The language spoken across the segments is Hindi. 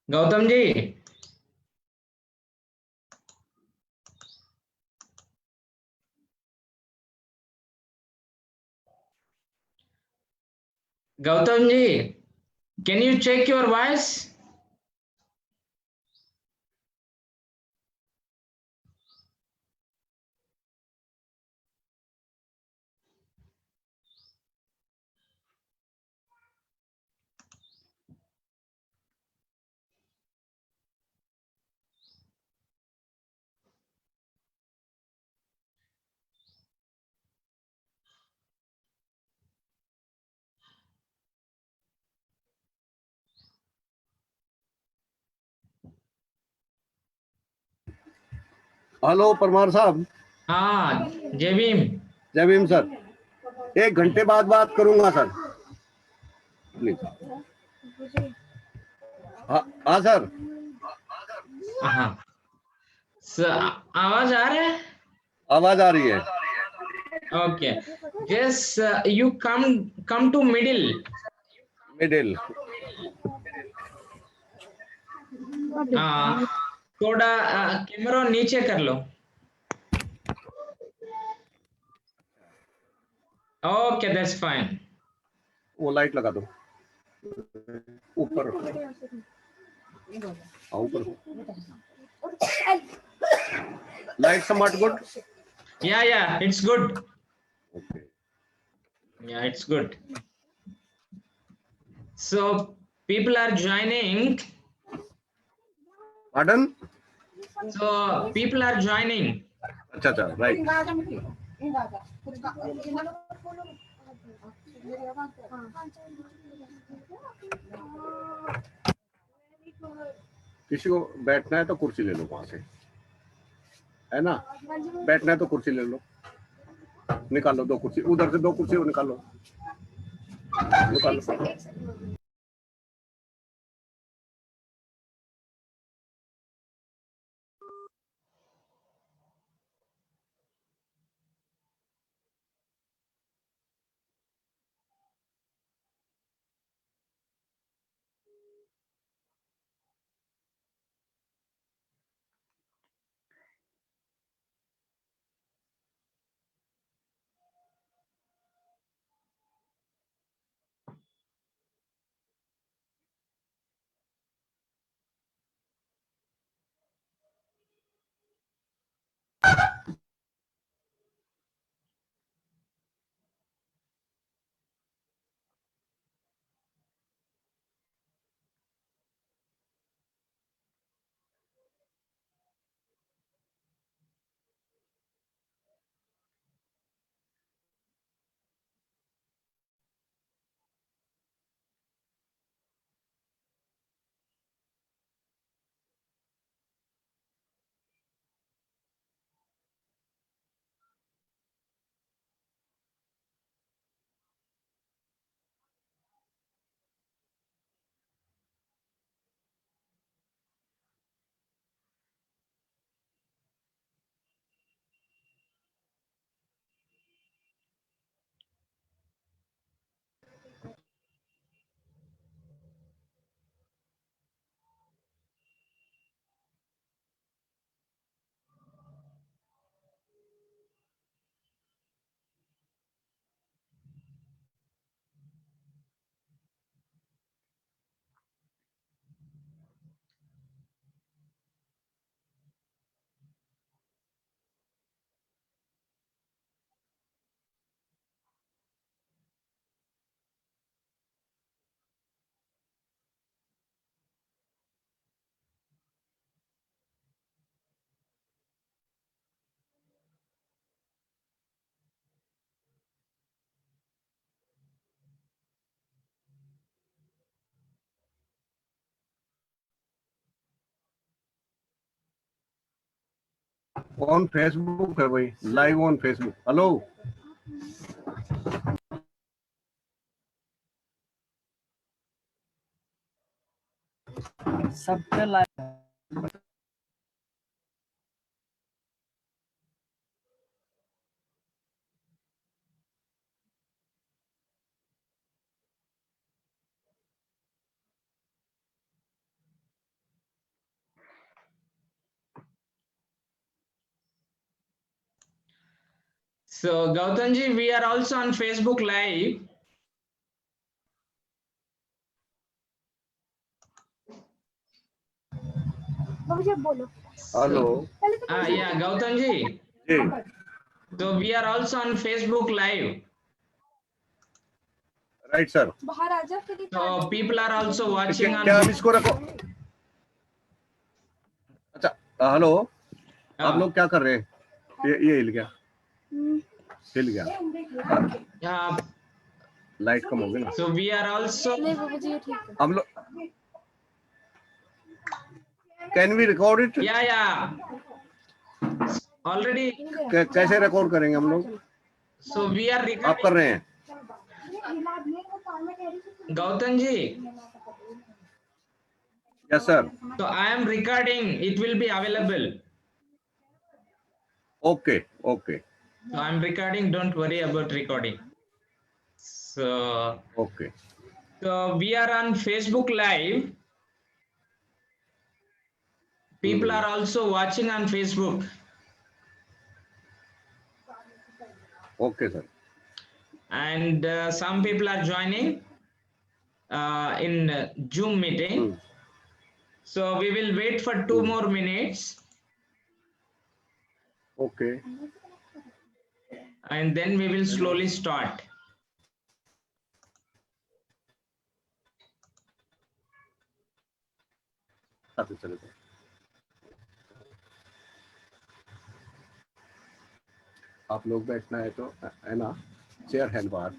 Gautam ji, Gautam ji, can you check your voice? Hello Parmar साहब। हाँ, जय भीम। जय भीम सर। 1 घंटे बाद बात करूंगा सर, प्लीज। हाँ सर। हाँ, आवाज आ रहा है? आवाज आ रही है। Okay, just you come to middle. Middle. हाँ, थोड़ा कैमरा नीचे कर लो। Okay, that's fine. वो लाइट लगा दो ऊपर। ऊपर लाइट समट good. Yeah, it's good. Okay. Yeah, it's good. So people are joining. Pardon? So people are joining. अच्छा अच्छा, राइट। किसी को बैठना है तो कुर्सी ले लो वहां से, है ना? बैठना है तो कुर्सी ले लो, निकालो 2 कुर्सी, उधर से 2 कुर्सी निकालो, निकालो। ऑन फेसबुक है भाई, लाइव ऑन फेसबुक। हेलो सब पे live. So Gautamji, we are also on Facebook Live. Hello Yeah, Gautamji. जी, So we are also on Facebook Live. Right sir. So people are also watching on. क्या हम इसको रखो? अच्छा हेलो, आप हाँ, लोग क्या कर रहे हैं? ये हिल गया, हिल गया, yeah. लाइट कम होगी ना। So we are also. हम लोग can we record it? Yeah, yeah. Already. कैसे रिकॉर्ड करेंगे हम लोग? So we are आप recording. कर रहे हैं? Gautamji. Yes sir. So I am recording. It will be available. Okay okay So I'm recording. Don't worry about recording. So. Okay. So we are on Facebook Live. People are also watching on Facebook. Okay sir. And some people are joining in Zoom meeting. So we will wait for 2 more minutes. Okay And then we will slowly start. चले जाओ। आप लोग बैठना है तो है ना, चेयर है बाहर,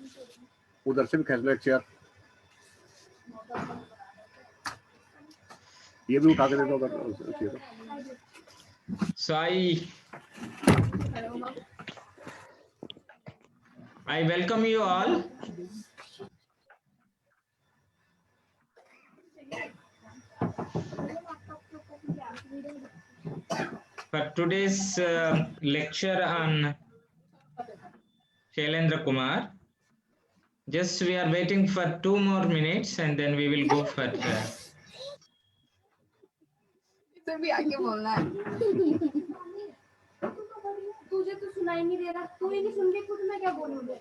उधर से भी खींच लो एक चेयर। ये भी उठा के दे दो अगर। So I welcome you all. For today's lecture on Shailendra Kumar. Just we are waiting for 2 more minutes and then we will go for. भी आगे बोलना है। तुझे तो सुनाई नहीं दे रहा, तू ही नहीं सुन रही खुद, मैं क्या बोलूँगी?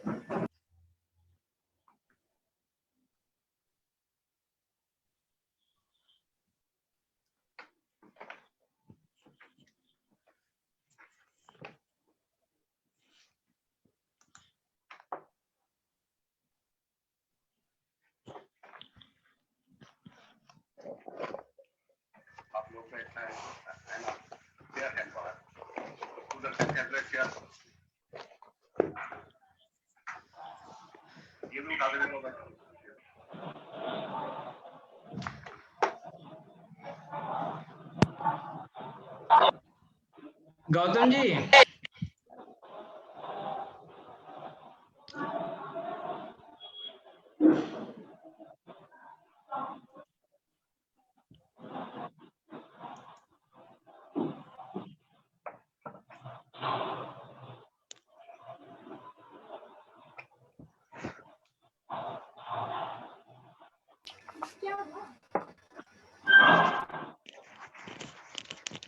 आप लोग बैठना है ना, चेयर है बाहर, उधर से खींच लो एक चेयर। ये भी उठा के दे दो अगर। Gautam ji.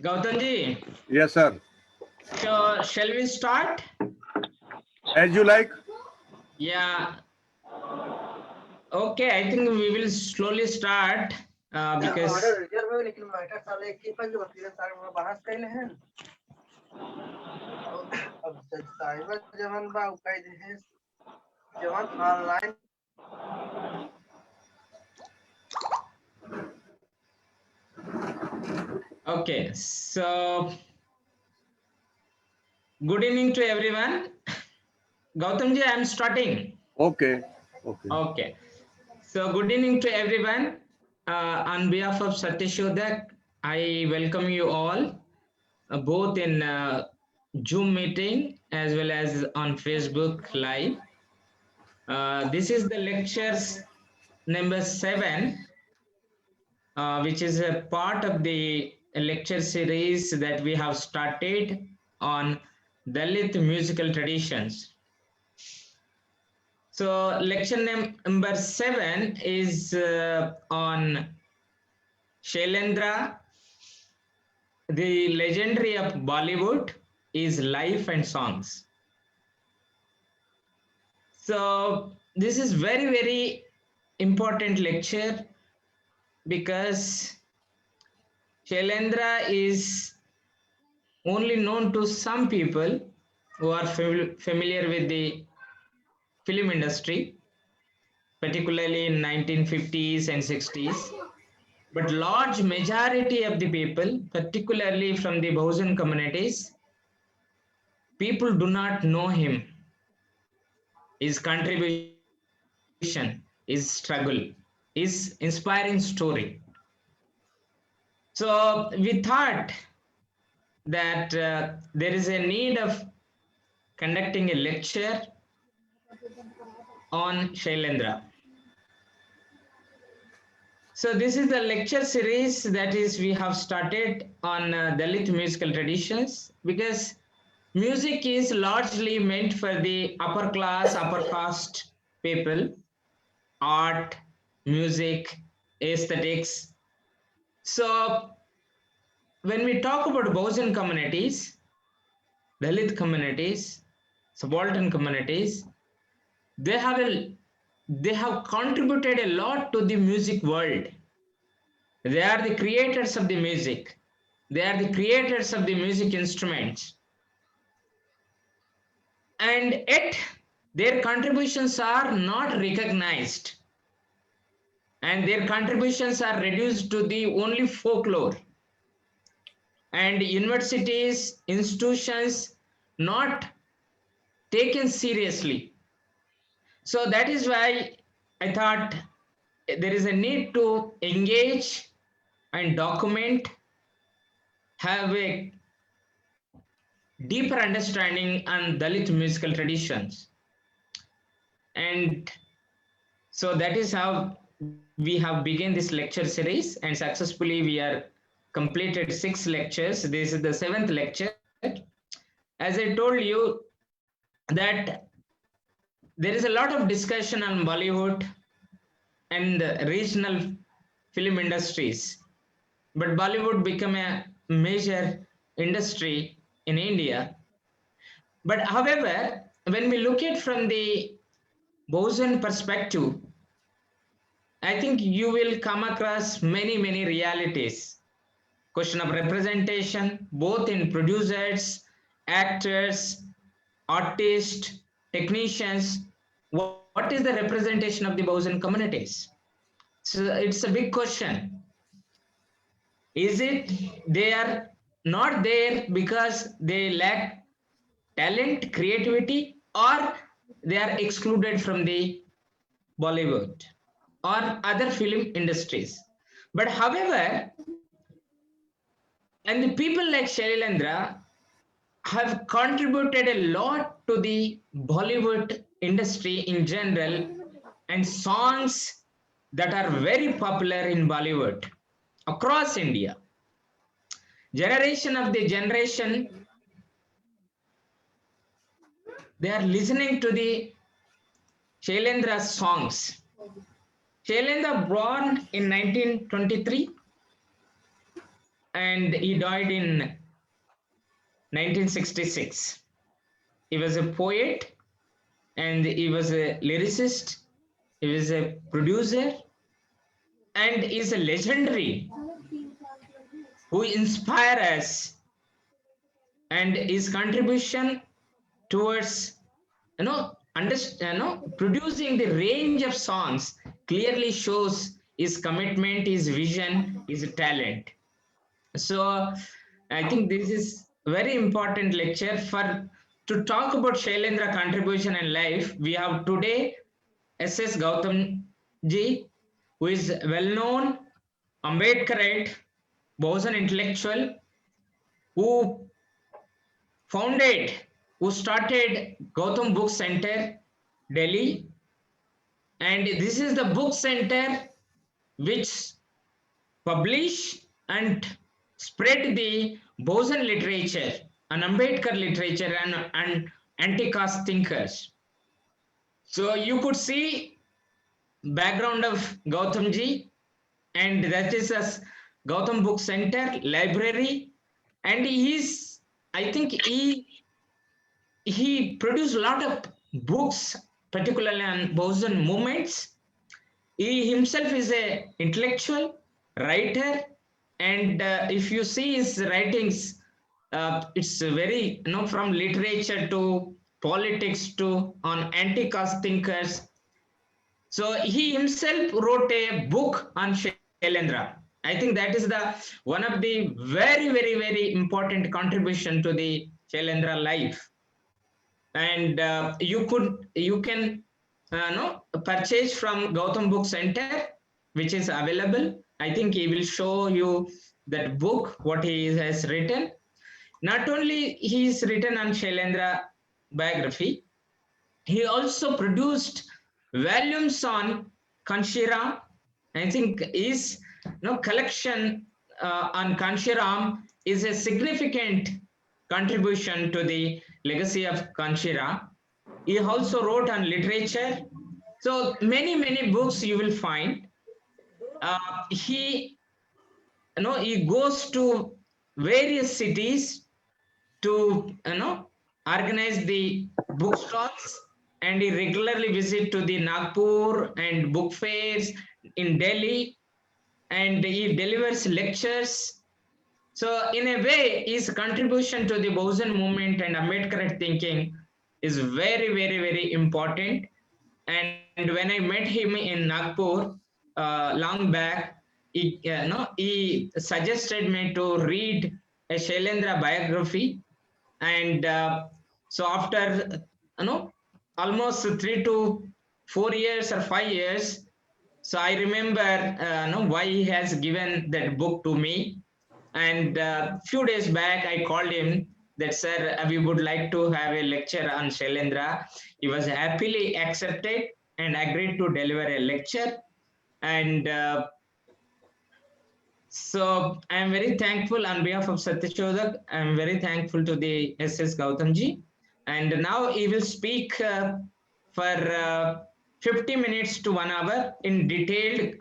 Gautam ji. Yes sir. So shall we start? As you like. Yeah. Okay, I think we will slowly start because. Okay, so good evening to everyone. Gautam ji, I am starting. Okay. Okay. Okay. So good evening to everyone. On behalf of Satyashodak, I welcome you all, both in Zoom meeting as well as on Facebook Live. This is the lectures number 7, which is a part of the lecture series that we have started on Dalit musical traditions. So lecture number 7 is on Shailendra, the legendary of Bollywood, is life and songs. So this is very important lecture because Shailendra is only known to some people who are familiar with the film industry, particularly in 1950s and 60s. But large majority of the people, particularly from the Bahujan communities, people do not know him, his contribution, his struggle, his inspiring story. So we thought that there is a need of conducting a lecture on Shailendra. So this is the lecture series that is we have started on Dalit musical traditions, because music is largely meant for the upper class, upper caste people, art, music, aesthetics. So when we talk about Bahujan communities, Dalit communities, subaltern communities, they have contributed a lot to the music world. They are the creators of the music. They are the creators of the music instruments. And yet their contributions are not recognized. And their contributions are reduced to the only folklore. And universities, institutions not taken seriously. So that is why I thought there is a need to engage and document, have a deeper understanding on Dalit musical traditions. And so that is how we have begun this lecture series, and successfully we are completed 6 lectures. This is the 7th lecture. As I told you that there is a lot of discussion on Bollywood and regional film industries, but Bollywood became a major industry in India. But however, when we look at from the Bahujan perspective, I think you will come across many realities. Question of representation, both in producers, actors, artists, technicians. What is the representation of the Bahujan communities? So it's a big question. Is it they are not there because they lack talent, creativity, or they are excluded from the Bollywood or other film industries? But however, and the people like Shailendra have contributed a lot to the Bollywood industry in general, and songs that are very popular in Bollywood across India. Generation of the generation, they are listening to the Shailendra songs. Shailendra born in 1923 and he died in 1966. He was a poet and he was a lyricist, he was a producer, and is a legendary who inspire us, and his contribution towards producing the range of songs clearly shows his commitment, his vision, his talent. So I think this is very important lecture for to talk about Shailendra contribution and life. We have today S.S. Gautam ji, who is well known Ambedkarite, Bahujan intellectual, who who started Gautam Book Center, Delhi. And this is the book center which publish and spread the Bosan literature and Ambedkar literature and anti-caste thinkers. So you could see background of Gautamji, and that is a Gautam Book Center library, and I think he produced a lot of books, particularly on Bosan movements. He himself is a intellectual writer, and if you see his writings, it's very, from literature to politics to on anti-caste thinkers. So he himself wrote a book on Shailendra. I think that is the one of the very, very, very important contribution to the Shailendra life. And you can purchase from Gautam Book Center, which is available. I think he will show you that book, what he has written. Not only he's written on Shailendra biography, he also produced volumes on Kanshiram. I think his collection on Kanshiram is a significant contribution to the legacy of Kanshiram. He also wrote on literature. So many books you will find. He goes to various cities to organize the bookstalls, and he regularly visit to the Nagpur and book fairs in Delhi, and he delivers lectures. So in a way, his contribution to the Bosan movement and Ambedkar thinking is very, very, very important. And when I met him in Nagpur long back, he suggested me to read a Shailendra biography. And so after almost 3 to 4 years or 5 years, so I remember why he has given that book to me. And few days back I called him that, sir, we would like to have a lecture on Shailendra. He was happily accepted and agreed to deliver a lecture. And so I am very thankful on behalf of Satyachodak. I am very thankful to the SS Gautamji. And now he will speak for 50 minutes to 1 hour in detailed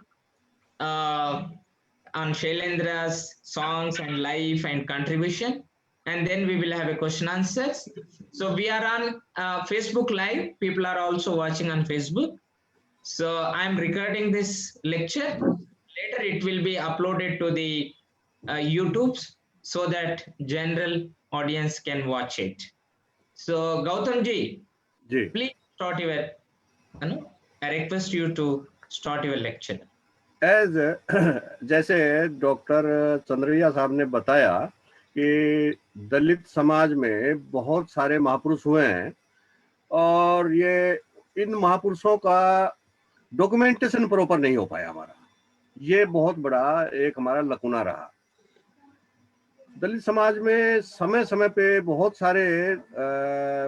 on Shailendra's songs and life and contribution. And then we will have a question answers. So we are on Facebook Live. People are also watching on Facebook. So I'm recording this lecture. Later it will be uploaded to the YouTube so that general audience can watch it. So Gautamji, please start your, I request you to start your lecture. As जैसे डॉक्टर चंद्रैया साहब ने बताया कि दलित समाज में बहुत सारे महापुरुष हुए हैं और ये इन महापुरुषों का डॉक्यूमेंटेशन प्रॉपर नहीं हो पाया हमारा, ये बहुत बड़ा एक हमारा लकुना रहा। दलित समाज में समय समय पे बहुत सारे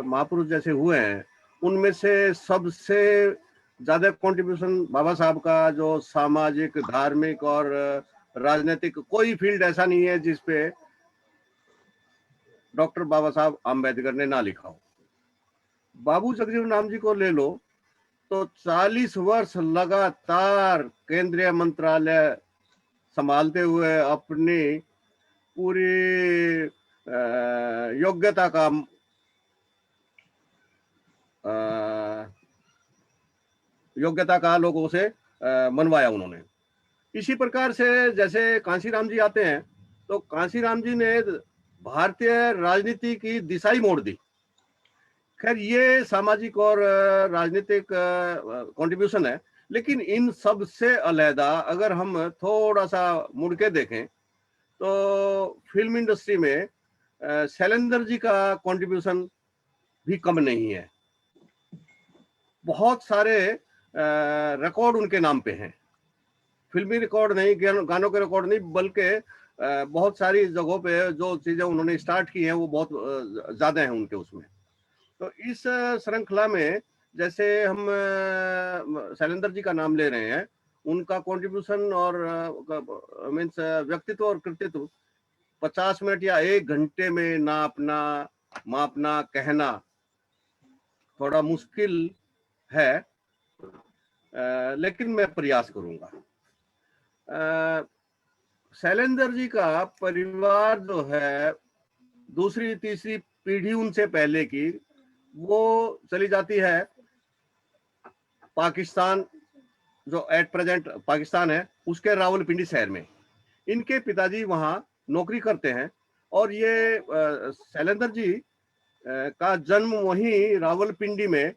महापुरुष जैसे हुए हैं, उनमें से सबसे ज्यादा कंट्रीब्यूशन बाबा साहब का, जो सामाजिक, धार्मिक और राजनीतिक कोई फील्ड ऐसा नहीं है जिसपे डॉक्टर बाबा साहब आम्बेडकर ने ना लिखा हो। बाबू जगजीवन राम जी को ले लो तो 40 वर्ष लगातार केंद्रीय मंत्रालय संभालते हुए अपनी पूरी योग्यता का लोगों से मनवाया उन्होंने। इसी प्रकार से जैसे कांशीराम जी आते हैं तो कांशीराम जी ने भारतीय राजनीति की दिशा ही मोड़ दी। खैर ये सामाजिक और राजनीतिक कंट्रीब्यूशन है, लेकिन इन सब से अलहदा अगर हम थोड़ा सा मुड़ के देखें तो फिल्म इंडस्ट्री में शैलेंद्र जी का कंट्रीब्यूशन भी कम नहीं है। बहुत सारे रिकॉर्ड उनके नाम पे हैं, फिल्मी रिकॉर्ड नहीं, गानों के रिकॉर्ड नहीं, बल्कि बहुत सारी जगहों पे जो चीजें उन्होंने स्टार्ट की हैं वो बहुत ज्यादा हैं उनके उसमें। तो इस श्रृंखला में जैसे हम शैलेंद्र जी का नाम ले रहे हैं, उनका कंट्रीब्यूशन और मीन्स व्यक्तित्व और कृतित्व 50 मिनट या 1 घंटे में नापना मापना कहना थोड़ा मुश्किल है, लेकिन मैं प्रयास करूंगा। शैलेंद्र जी का परिवार जो है दूसरी तीसरी पीढ़ी उनसे पहले की वो चली जाती है पाकिस्तान, जो एट प्रेजेंट पाकिस्तान है, उसके रावलपिंडी शहर में। इनके पिताजी वहां नौकरी करते हैं और ये शैलेंद्र जी का जन्म वहीं रावलपिंडी में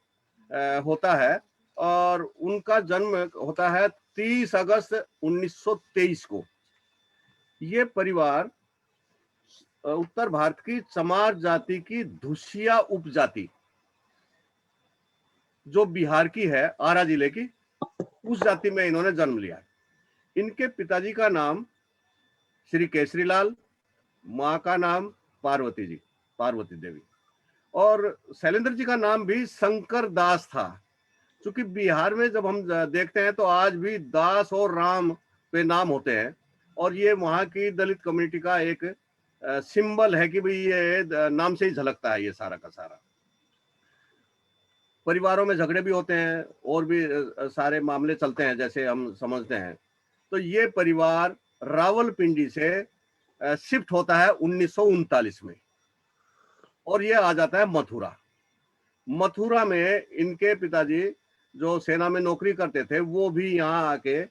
होता है और उनका जन्म होता है 30 अगस्त 1923 को। ये परिवार उत्तर भारत की चमार जाति की धुसिया उपजाति जो बिहार की है, आरा जिले की, उस जाति में इन्होंने जन्म लिया। इनके पिताजी का नाम श्री केसरीलाल, माँ का नाम पार्वती जी, पार्वती देवी, और शैलेंद्र जी का नाम भी शंकर दास था। क्योंकि बिहार में जब हम देखते हैं तो आज भी दास और राम पे नाम होते हैं और ये वहाँ की दलित कम्युनिटी का एक सिंबल है कि भाई ये नाम से ही झलकता है ये सारा का सारा। परिवारों में झगड़े भी होते हैं और भी सारे मामले चलते हैं जैसे हम समझते हैं। तो ये परिवार रावलपिंडी से शिफ्ट होता है 1939 में और ये आ जाता है मथुरा। मथुरा में इनके पिताजी जो सेना में नौकरी करते थे वो भी यहाँ आके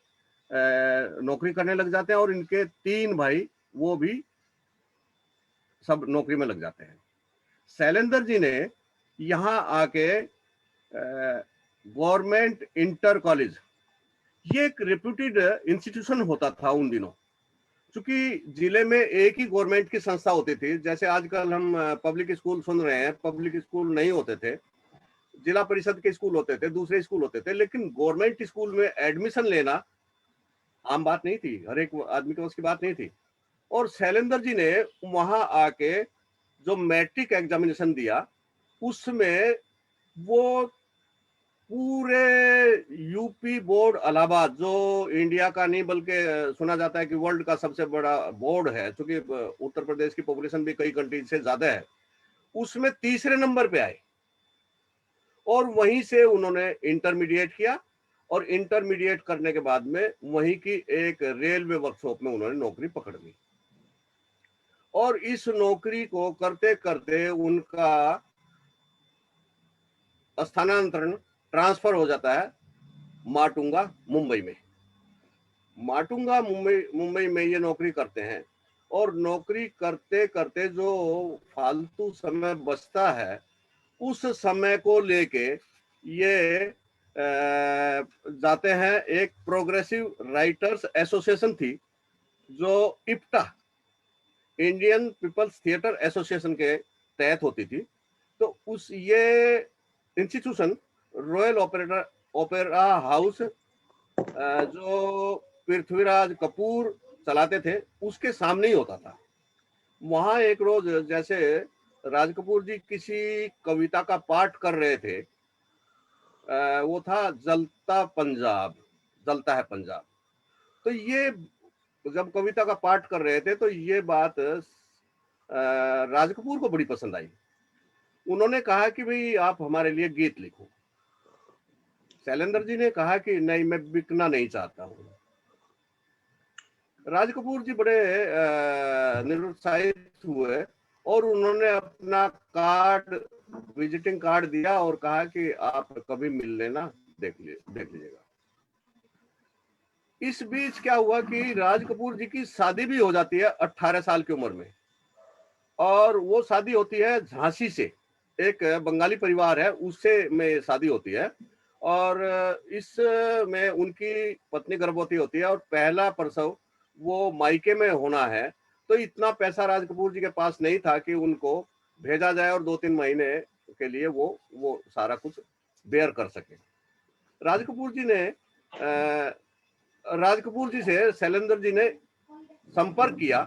नौकरी करने लग जाते हैं और इनके 3 भाई वो भी सब नौकरी में लग जाते हैं। शैलेंद्र जी ने यहाँ आके गवर्नमेंट इंटर कॉलेज, ये एक रेप्यूटेड इंस्टीट्यूशन होता था उन दिनों, क्योंकि जिले में एक ही गवर्नमेंट की संस्था होती थी। जैसे आजकल हम पब्लिक स्कूल सुन रहे हैं, पब्लिक स्कूल नहीं होते थे, जिला परिषद के स्कूल होते थे, दूसरे स्कूल होते थे, लेकिन गवर्नमेंट स्कूल में एडमिशन लेना आम बात नहीं थी, हर एक आदमी के बस की बात नहीं थी। और शैलेंद्र जी ने वहां आके जो मैट्रिक एग्जामिनेशन दिया उसमें वो पूरे यूपी बोर्ड इलाहाबाद, जो इंडिया का नहीं बल्कि सुना जाता है कि वर्ल्ड का सबसे बड़ा बोर्ड है, क्योंकि उत्तर प्रदेश की पॉपुलेशन भी कई कंट्री से ज्यादा है, उसमें तीसरे नंबर पे आए और वहीं से उन्होंने इंटरमीडिएट किया और इंटरमीडिएट करने के बाद में वहीं की एक रेलवे वर्कशॉप में उन्होंने नौकरी पकड़ ली और इस नौकरी को करते करते उनका स्थानांतरण ट्रांसफर हो जाता है माटुंगा मुंबई में। माटुंगा मुंबई में ये नौकरी करते हैं और नौकरी करते करते जो फालतू समय बचता है उस समय को लेके ये जाते हैं एक प्रोग्रेसिव राइटर्स एसोसिएशन थी जो IPTA, Indian people's theatre association के तहत होती थी। तो उस ये इंस्टीट्यूशन रॉयल ओपेरा हाउस जो पृथ्वीराज कपूर चलाते थे उसके सामने ही होता था। वहां एक रोज जैसे राज कपूर जी किसी कविता का पाठ कर रहे थे, वो था जलता पंजाब, जलता है पंजाब। तो ये जब कविता का पाठ कर रहे थे तो ये बात राज कपूर को बड़ी पसंद आई। उन्होंने कहा कि भाई आप हमारे लिए गीत लिखो। शैलेंद्र जी ने कहा कि नहीं, मैं बिकना नहीं चाहता हूं। राज कपूर जी बड़े निरुत्साहित हुए और उन्होंने अपना कार्ड, विजिटिंग कार्ड दिया और कहा कि आप कभी मिल लेना, देख लीजिएगा। इस बीच क्या हुआ कि राज कपूर जी की शादी भी हो जाती है 18 साल की उम्र में और वो शादी होती है झांसी से, एक बंगाली परिवार है उससे में शादी होती है और इसमें उनकी पत्नी गर्भवती होती है और पहला प्रसव वो मायके में होना है। तो इतना पैसा राज कपूर जी के पास नहीं था कि उनको भेजा जाए और 2-3 महीने के लिए वो सारा कुछ बेयर कर सके। राज कपूर जी से शैलेंद्र जी ने संपर्क किया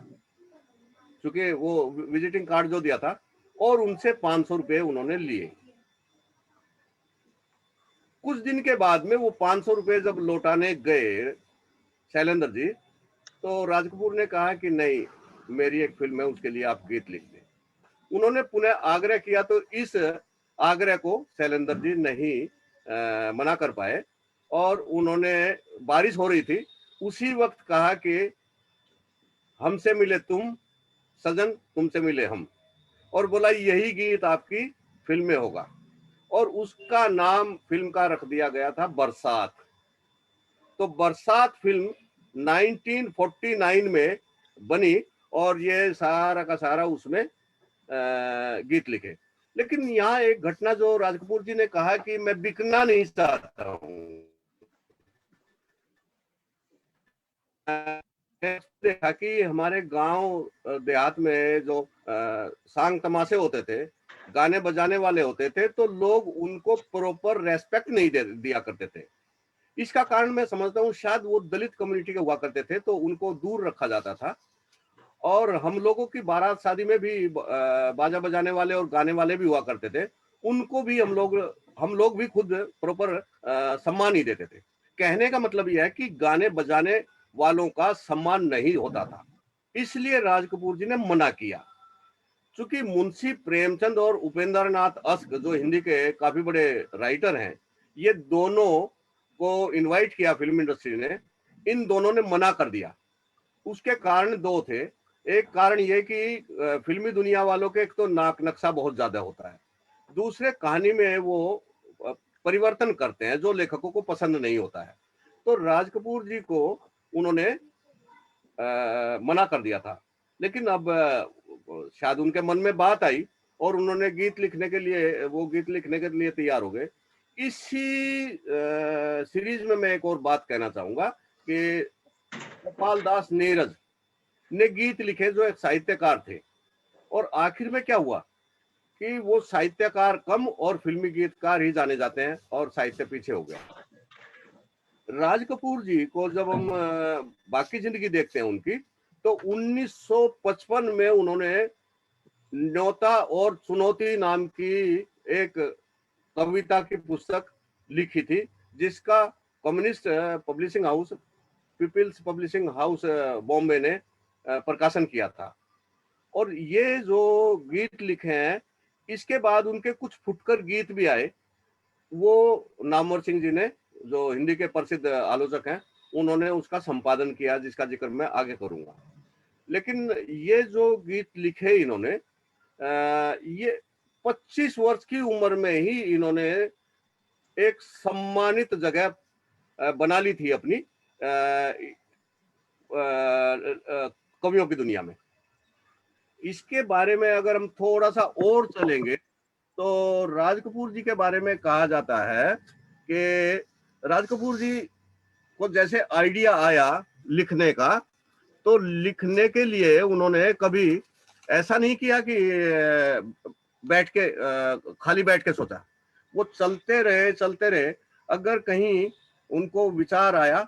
क्योंकि वो विजिटिंग कार्ड जो दिया था, और उनसे 500 रुपए उन्होंने लिए। कुछ दिन के बाद में वो 500 रुपए जब लौटाने गए शैलेंद्र जी, तो राज कपूर ने कहा कि नहीं, मेरी एक फिल्म है, उसके लिए आप गीत लिख दें। उन्होंने पुनः आग्रह किया, तो इस आग्रह को शैलेंद्र जी नहीं मना कर पाए, और उन्होंने, बारिश हो रही थी, उसी वक्त कहा कि हमसे मिले तुम सजन, तुमसे मिले हम, और बोला यही गीत आपकी फिल्म में होगा, और उसका नाम फिल्म का रख दिया गया था बरसात। तो बरसात फिल्म 1949 में बनी, और ये सारा का सारा उसमें गीत लिखे। लेकिन यहाँ एक घटना जो राज कपूर जी ने कहा कि मैं बिकना नहीं चाहता हूँ, देखा कि हमारे गांव देहात में जो सांग तमाशे होते थे, गाने बजाने वाले होते थे, तो लोग उनको प्रॉपर रेस्पेक्ट नहीं दिया करते थे। इसका कारण मैं समझता हूँ शायद वो दलित कम्युनिटी के हुआ करते थे, तो उनको दूर रखा जाता था। और हम लोगों की बारात शादी में भी बाजा बजाने वाले और गाने वाले भी हुआ करते थे, उनको भी हम लोग भी खुद प्रॉपर सम्मान नहीं देते थे। कहने का मतलब यह है कि गाने बजाने वालों का सम्मान नहीं होता था, इसलिए राज कपूर जी ने मना किया। चूंकि मुंशी प्रेमचंद और उपेंद्र नाथ अस्क, जो हिंदी के काफी बड़े राइटर हैं, ये दोनों को इनवाइट किया फिल्म इंडस्ट्री ने, इन दोनों ने मना कर दिया। उसके कारण दो थे। एक कारण ये कि फिल्मी दुनिया वालों के एक तो नाक नक्शा बहुत ज्यादा होता है, दूसरे कहानी में वो परिवर्तन करते हैं जो लेखकों को पसंद नहीं होता है। तो राज कपूर जी को उन्होंने मना कर दिया था। लेकिन अब शायद उनके मन में बात आई और उन्होंने गीत लिखने के लिए तैयार हो गए। इसी सीरीज में मैं एक और बात कहना चाहूंगा कि गोपाल दास नीरज ने गीत लिखे जो एक साहित्यकार थे, और आखिर में क्या हुआ कि वो साहित्यकार कम और फिल्मी गीतकार ही जाने जाते हैं, और साहित्य पीछे हो गया। राज कपूर जी को जब हम बाकी जिंदगी देखते हैं उनकी, तो 1955 में उन्होंने न्योता और चुनौती नाम की एक कविता की पुस्तक लिखी थी, जिसका communist publishing house, people's publishing house Bombay ने प्रकाशन किया था। और ये जो गीत लिखे हैं, इसके बाद उनके कुछ फुटकर गीत भी आए। वो नामवर सिंह जी ने, जो हिंदी के प्रसिद्ध आलोचक हैं, उन्होंने उसका संपादन किया, जिसका जिक्र मैं आगे करूंगा। लेकिन ये जो गीत लिखे इन्होंने, ये 25 वर्ष की उम्र में ही इन्होंने एक सम्मानित जगह बना ली थी अपनी कवियों की दुनिया में। इसके बारे में अगर हम थोड़ा सा और चलेंगे, तो राज कपूर जी के बारे में कहा जाता है कि राज कपूर जी को जैसे आइडिया आया लिखने का, तो लिखने के लिए उन्होंने कभी ऐसा नहीं किया कि खाली बैठ के सोचा। वो चलते रहे। अगर कहीं उनको विचार आया,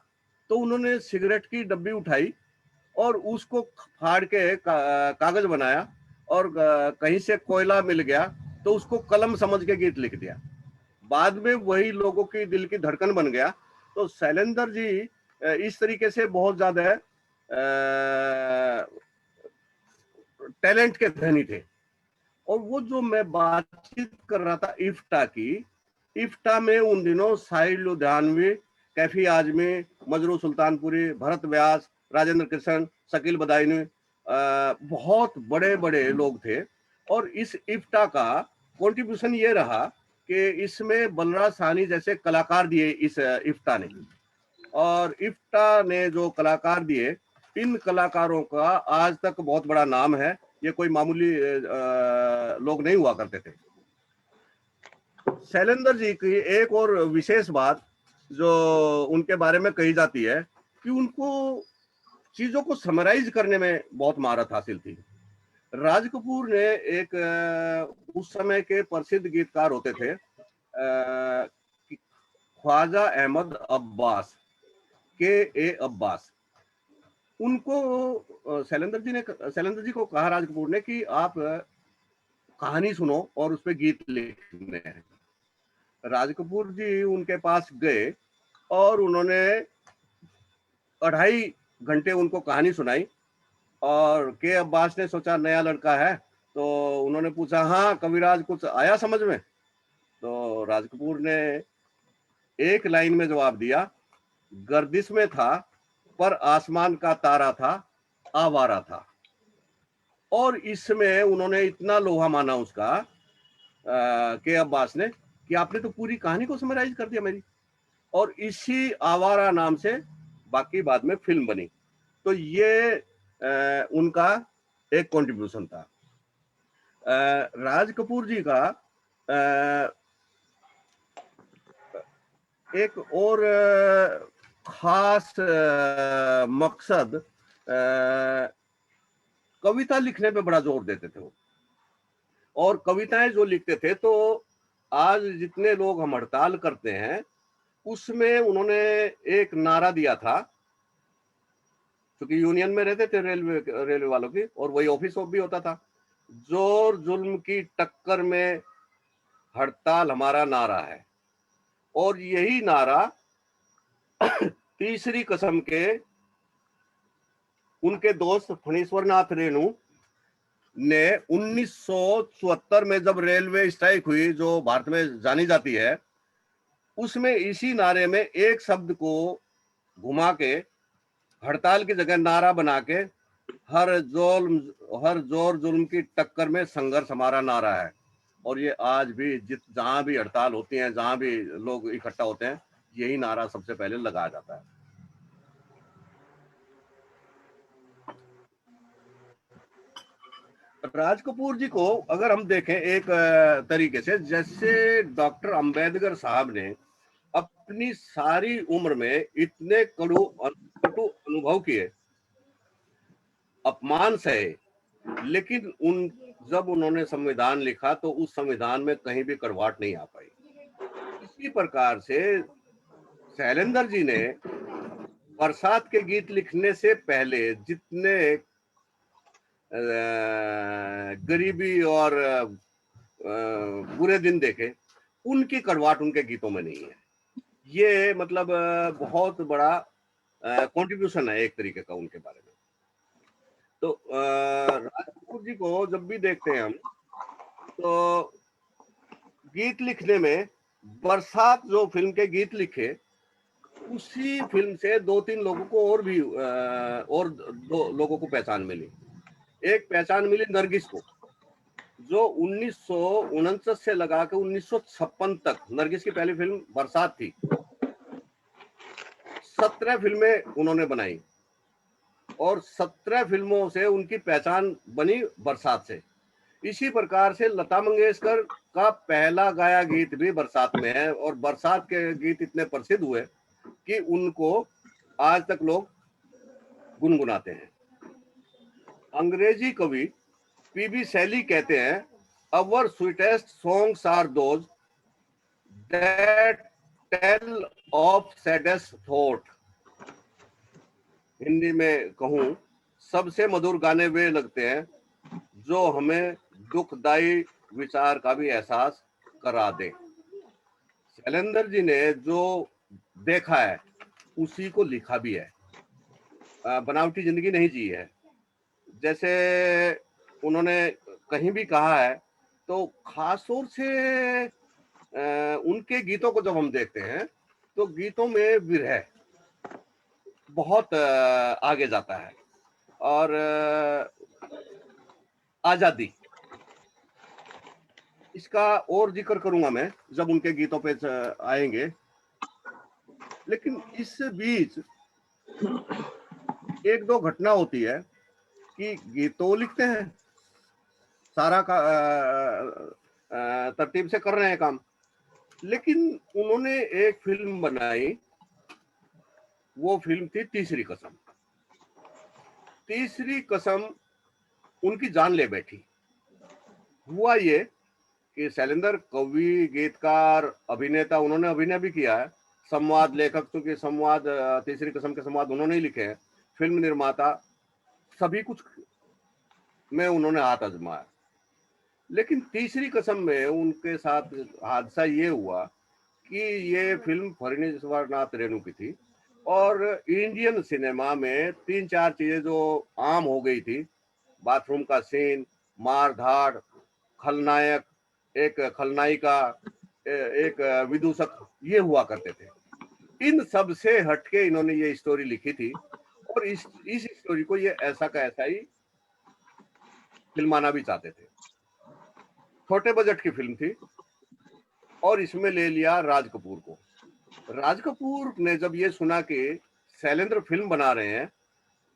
तो उन्होंने सिगरेट की डब्बी उठाई और उसको फाड़ के कागज बनाया, और कहीं से कोयला मिल गया तो उसको कलम समझ के गीत लिख दिया। बाद में वही लोगों की दिल की धड़कन बन गया। तो शैलेंद्र जी इस तरीके से बहुत ज्यादा टैलेंट के धनी थे। और वो जो मैं बातचीत कर रहा था इफ्टा की, इफ्टा में उन दिनों साहिल लुधियानवी, कैफी आजमी, मजरू सुल्तानपुरी, भरत व्यास, राजेंद्र कृष्ण, शकील बदायूनी, बहुत बड़े बड़े लोग थे। और इस इफ्टा का कंट्रीब्यूशन ये रहा कि इसमें बलराज साहनी जैसे कलाकार दिए इस इफ्टा ने। और इफ्टा ने जो कलाकार दिए, इन कलाकारों का आज तक बहुत बड़ा नाम है। ये कोई मामूली लोग नहीं हुआ करते थे। शैलेंद्र जी की एक और विशेष बात जो उनके बारे में कही जाती है कि उनको चीजों को समराइज करने में बहुत महारत हासिल थी। राज कपूर ने एक उस समय के प्रसिद्ध गीतकार होते थे ख्वाजा अहमद अब्बास, के ए अब्बास। उनको शैलेंद्र जी को कहा राज कपूर ने कि आप कहानी सुनो और उस पर गीत लिखने हैं। राज कपूर जी उनके पास गए और उन्होंने 2.5 घंटे उनको कहानी सुनाई। और के अब्बास ने सोचा नया लड़का है, तो उन्होंने पूछा, हाँ कविराज कुछ आया समझ में? तो राज कपूर ने एक लाइन में जवाब दिया, गर्दिश में था पर आसमान का तारा था, आवारा था। और इसमें उन्होंने इतना लोहा माना उसका के अब्बास ने कि आपने तो पूरी कहानी को समराइज कर दिया मेरी। और इसी आवारा नाम से बाकी बाद में फिल्म बनी। तो ये उनका एक कंट्रीब्यूशन था। राज कपूर जी का एक और खास मकसद कविता लिखने पे बड़ा जोर देते थे वो। और कविताएं जो लिखते थे, तो आज जितने लोग हम हड़ताल करते हैं उसमें उन्होंने एक नारा दिया था, क्योंकि यूनियन में रहते थे रेलवे वालों की, और वही ऑफिस भी होता था, जोर जुल्म की टक्कर में हड़ताल हमारा नारा है। और यही नारा तीसरी कसम के उनके दोस्त फणीश्वर नाथ रेणु ने 1974 में जब रेलवे स्ट्राइक हुई, जो भारत में जानी जाती है, उसमें इसी नारे में एक शब्द को घुमा के हड़ताल की जगह नारा बना के हर जोर जुल्म की टक्कर में संघर्ष हमारा नारा है। और ये आज भी जहां भी हड़ताल होती है, जहां भी लोग इकट्ठा होते हैं, यही नारा सबसे पहले लगाया जाता है। राज कपूर जी को अगर हम देखें एक तरीके से, जैसे डॉक्टर अंबेडकर साहब ने अपनी सारी उम्र में इतने कटु अनुभव किए, अपमान सहे, लेकिन जब उन्होंने संविधान लिखा तो उस संविधान में कहीं भी कड़वाहट नहीं आ पाई। इसी प्रकार से शैलेंद्र जी ने बरसात के गीत लिखने से पहले जितने गरीबी और बुरे दिन देखे, उनकी कड़वाहट उनके गीतों में नहीं है। ये मतलब बहुत बड़ा कंट्रीब्यूशन है एक तरीके का उनके बारे में। तो राज कपूर जी को जब भी देखते हैं हम, तो गीत लिखने में बरसात जो फिल्म के गीत लिखे, उसी फिल्म से 2-3 लोगों को और भी और 2 लोगों को पहचान मिली। एक पहचान मिली नरगिस को, जो 1949 से लगा के 1956 तक, नरगिस की पहली फिल्म बरसात थी। 17 फिल्में उन्होंने बनाई और 17 फिल्मों से उनकी पहचान बनी बरसात से। इसी प्रकार से लता मंगेशकर का पहला गाया गीत भी बरसात में है, और बरसात के गीत इतने प्रसिद्ध हुए कि उनको आज तक लोग गुनगुनाते हैं। अंग्रेजी कवि पीबी शैली कहते हैं, our sweetest songs are those that tell of saddest thought. Hindi में कहूं, सबसे मधुर गाने वे लगते हैं जो हमें दुखदाई विचार का भी एहसास करा दे। शैलेंद्र जी ने जो देखा है उसी को लिखा भी है, बनावटी जिंदगी नहीं जी है। जैसे उन्होंने कहीं भी कहा है, तो खास तौर से उनके गीतों को जब हम देखते हैं, तो गीतों में विरह बहुत आगे जाता है, और आजादी, इसका और जिक्र करूंगा मैं जब उनके गीतों पे आएंगे। लेकिन इस बीच 1-2 घटना होती है कि गीतों लिखते हैं, सारा का तरतीब से कर रहे हैं काम, लेकिन उन्होंने एक फिल्म बनाई, वो फिल्म थी तीसरी कसम। तीसरी कसम उनकी जान ले बैठी। हुआ ये कि शैलेंद्र कवि, गीतकार, अभिनेता, उन्होंने अभिनय भी किया है, संवाद लेखक, क्योंकि संवाद तीसरी कसम के संवाद उन्होंने ही लिखे हैं। फिल्म निर्माता, सभी कुछ में उन्होंने हाथ आजमाया। लेकिन तीसरी कसम में उनके साथ हादसा ये हुआ कि ये फिल्म फणीश्वरनाथ रेणु की थी और इंडियन सिनेमा में 3-4 चीजें जो आम हो गई थी, बाथरूम का सीन, मार धाड़, खलनायक, एक खलनायिका, एक विदूषक, ये हुआ करते थे। इन सब से हटके इन्होंने ये स्टोरी लिखी थी और इस स्टोरी को ये ऐसा का ऐसा ही फिल्माना भी चाहते थे। छोटे बजट की फिल्म थी और इसमें ले लिया राज कपूर को। राज कपूर ने जब ये सुना कि शैलेंद्र फिल्म बना रहे हैं,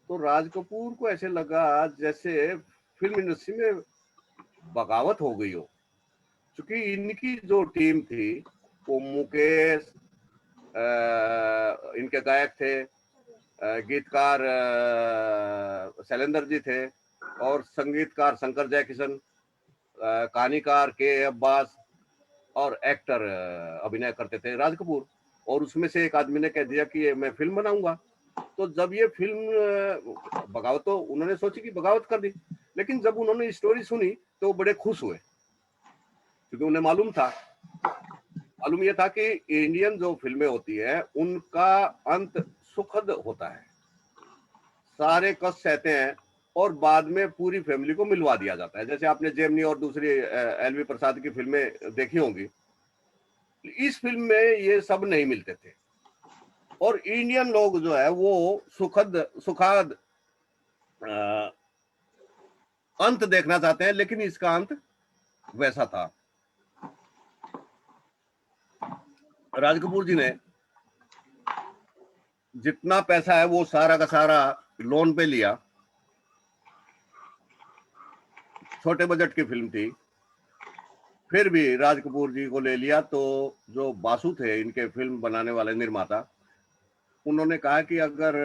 तो राज कपूर को ऐसे लगा जैसे फिल्म इंडस्ट्री में बगावत हो गई हो, क्योंकि इनकी जो टीम थी वो मुकेश, इनके गायक थे, गीतकार शैलेंद्र जी थे और संगीतकार शंकर जयकिशन, कहानीकार के अब्बास और एक्टर अभिनय करते थे राज कपूर। और उसमें से एक आदमी ने कह दिया कि मैं फिल्म बनाऊंगा। तो जब ये फिल्म बगावत, तो उन्होंने सोची कि बगावत कर दी, लेकिन जब उन्होंने स्टोरी सुनी तो वो बड़े खुश हुए, क्योंकि उन्हें मालूम ये था कि इंडियन जो फिल्में होती है उनका अंत सुखद होता है, सारे कष्ट सहते हैं और बाद में पूरी फैमिली को मिलवा दिया जाता है। जैसे आपने जेमिनी और दूसरी एलवी प्रसाद की फिल्में देखी होंगी, इस फिल्म में ये सब नहीं मिलते थे और इंडियन लोग जो है वो सुखद अंत देखना चाहते हैं, लेकिन इसका अंत वैसा था। राज कपूर जी ने जितना पैसा है वो सारा का सारा लोन पे लिया। छोटे बजट की फिल्म थी, फिर भी राज कपूर जी को ले लिया। तो जो बासु थे इनके फिल्म बनाने वाले निर्माता, उन्होंने कहा कि अगर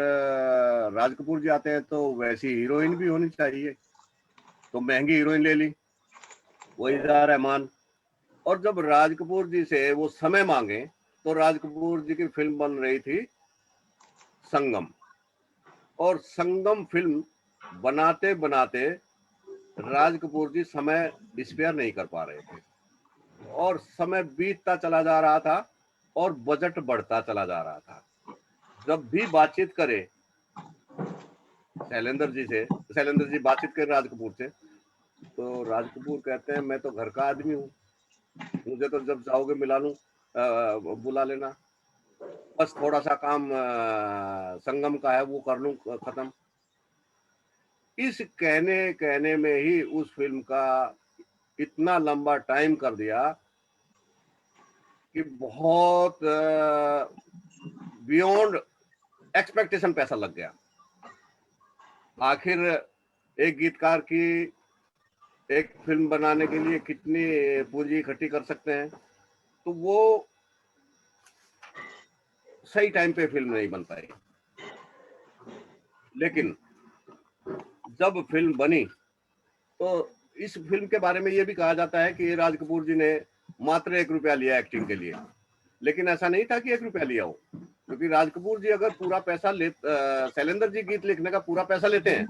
राज कपूर जी आते हैं तो वैसी हीरोइन भी होनी चाहिए, तो महंगी हीरोइन ले ली, वहीदा रहमान। और जब राज कपूर जी से वो समय मांगे तो राज कपूर जी की फिल्म बन रही थी संगम, और संगम फिल्म बनाते बनाते राज कपूर जी समय स्पेयर नहीं कर पा रहे थे और समय बीतता चला जा रहा था और बजट बढ़ता चला जा रहा था। जब भी बातचीत करे शैलेंद्र जी बातचीत करे राज कपूर से, तो राज कपूर कहते हैं मैं तो घर का आदमी हूँ, मुझे तो जब चाहोगे मिला लूं, बुला लेना, बस थोड़ा सा काम संगम का है वो कर लूं खत्म। इस कहने में ही उस फिल्म का इतना लंबा टाइम कर दिया कि बहुत बियॉन्ड एक्सपेक्टेशन पैसा लग गया। आखिर एक गीतकार की एक फिल्म बनाने के लिए कितनी पूंजी इकट्ठी कर सकते हैं, तो वो सही टाइम पे फिल्म नहीं बन पाई। लेकिन जब फिल्म बनी तो इस फिल्म के बारे में ये भी कहा जाता है कि राज कपूर जी ने मात्र 1 रुपया लिया एक्टिंग के लिए, लेकिन ऐसा नहीं था कि 1 रुपया लिया हो, क्योंकि राज कपूर जी अगर पूरा पैसा शैलेंद्र जी गीत लिखने का पूरा पैसा लेते हैं।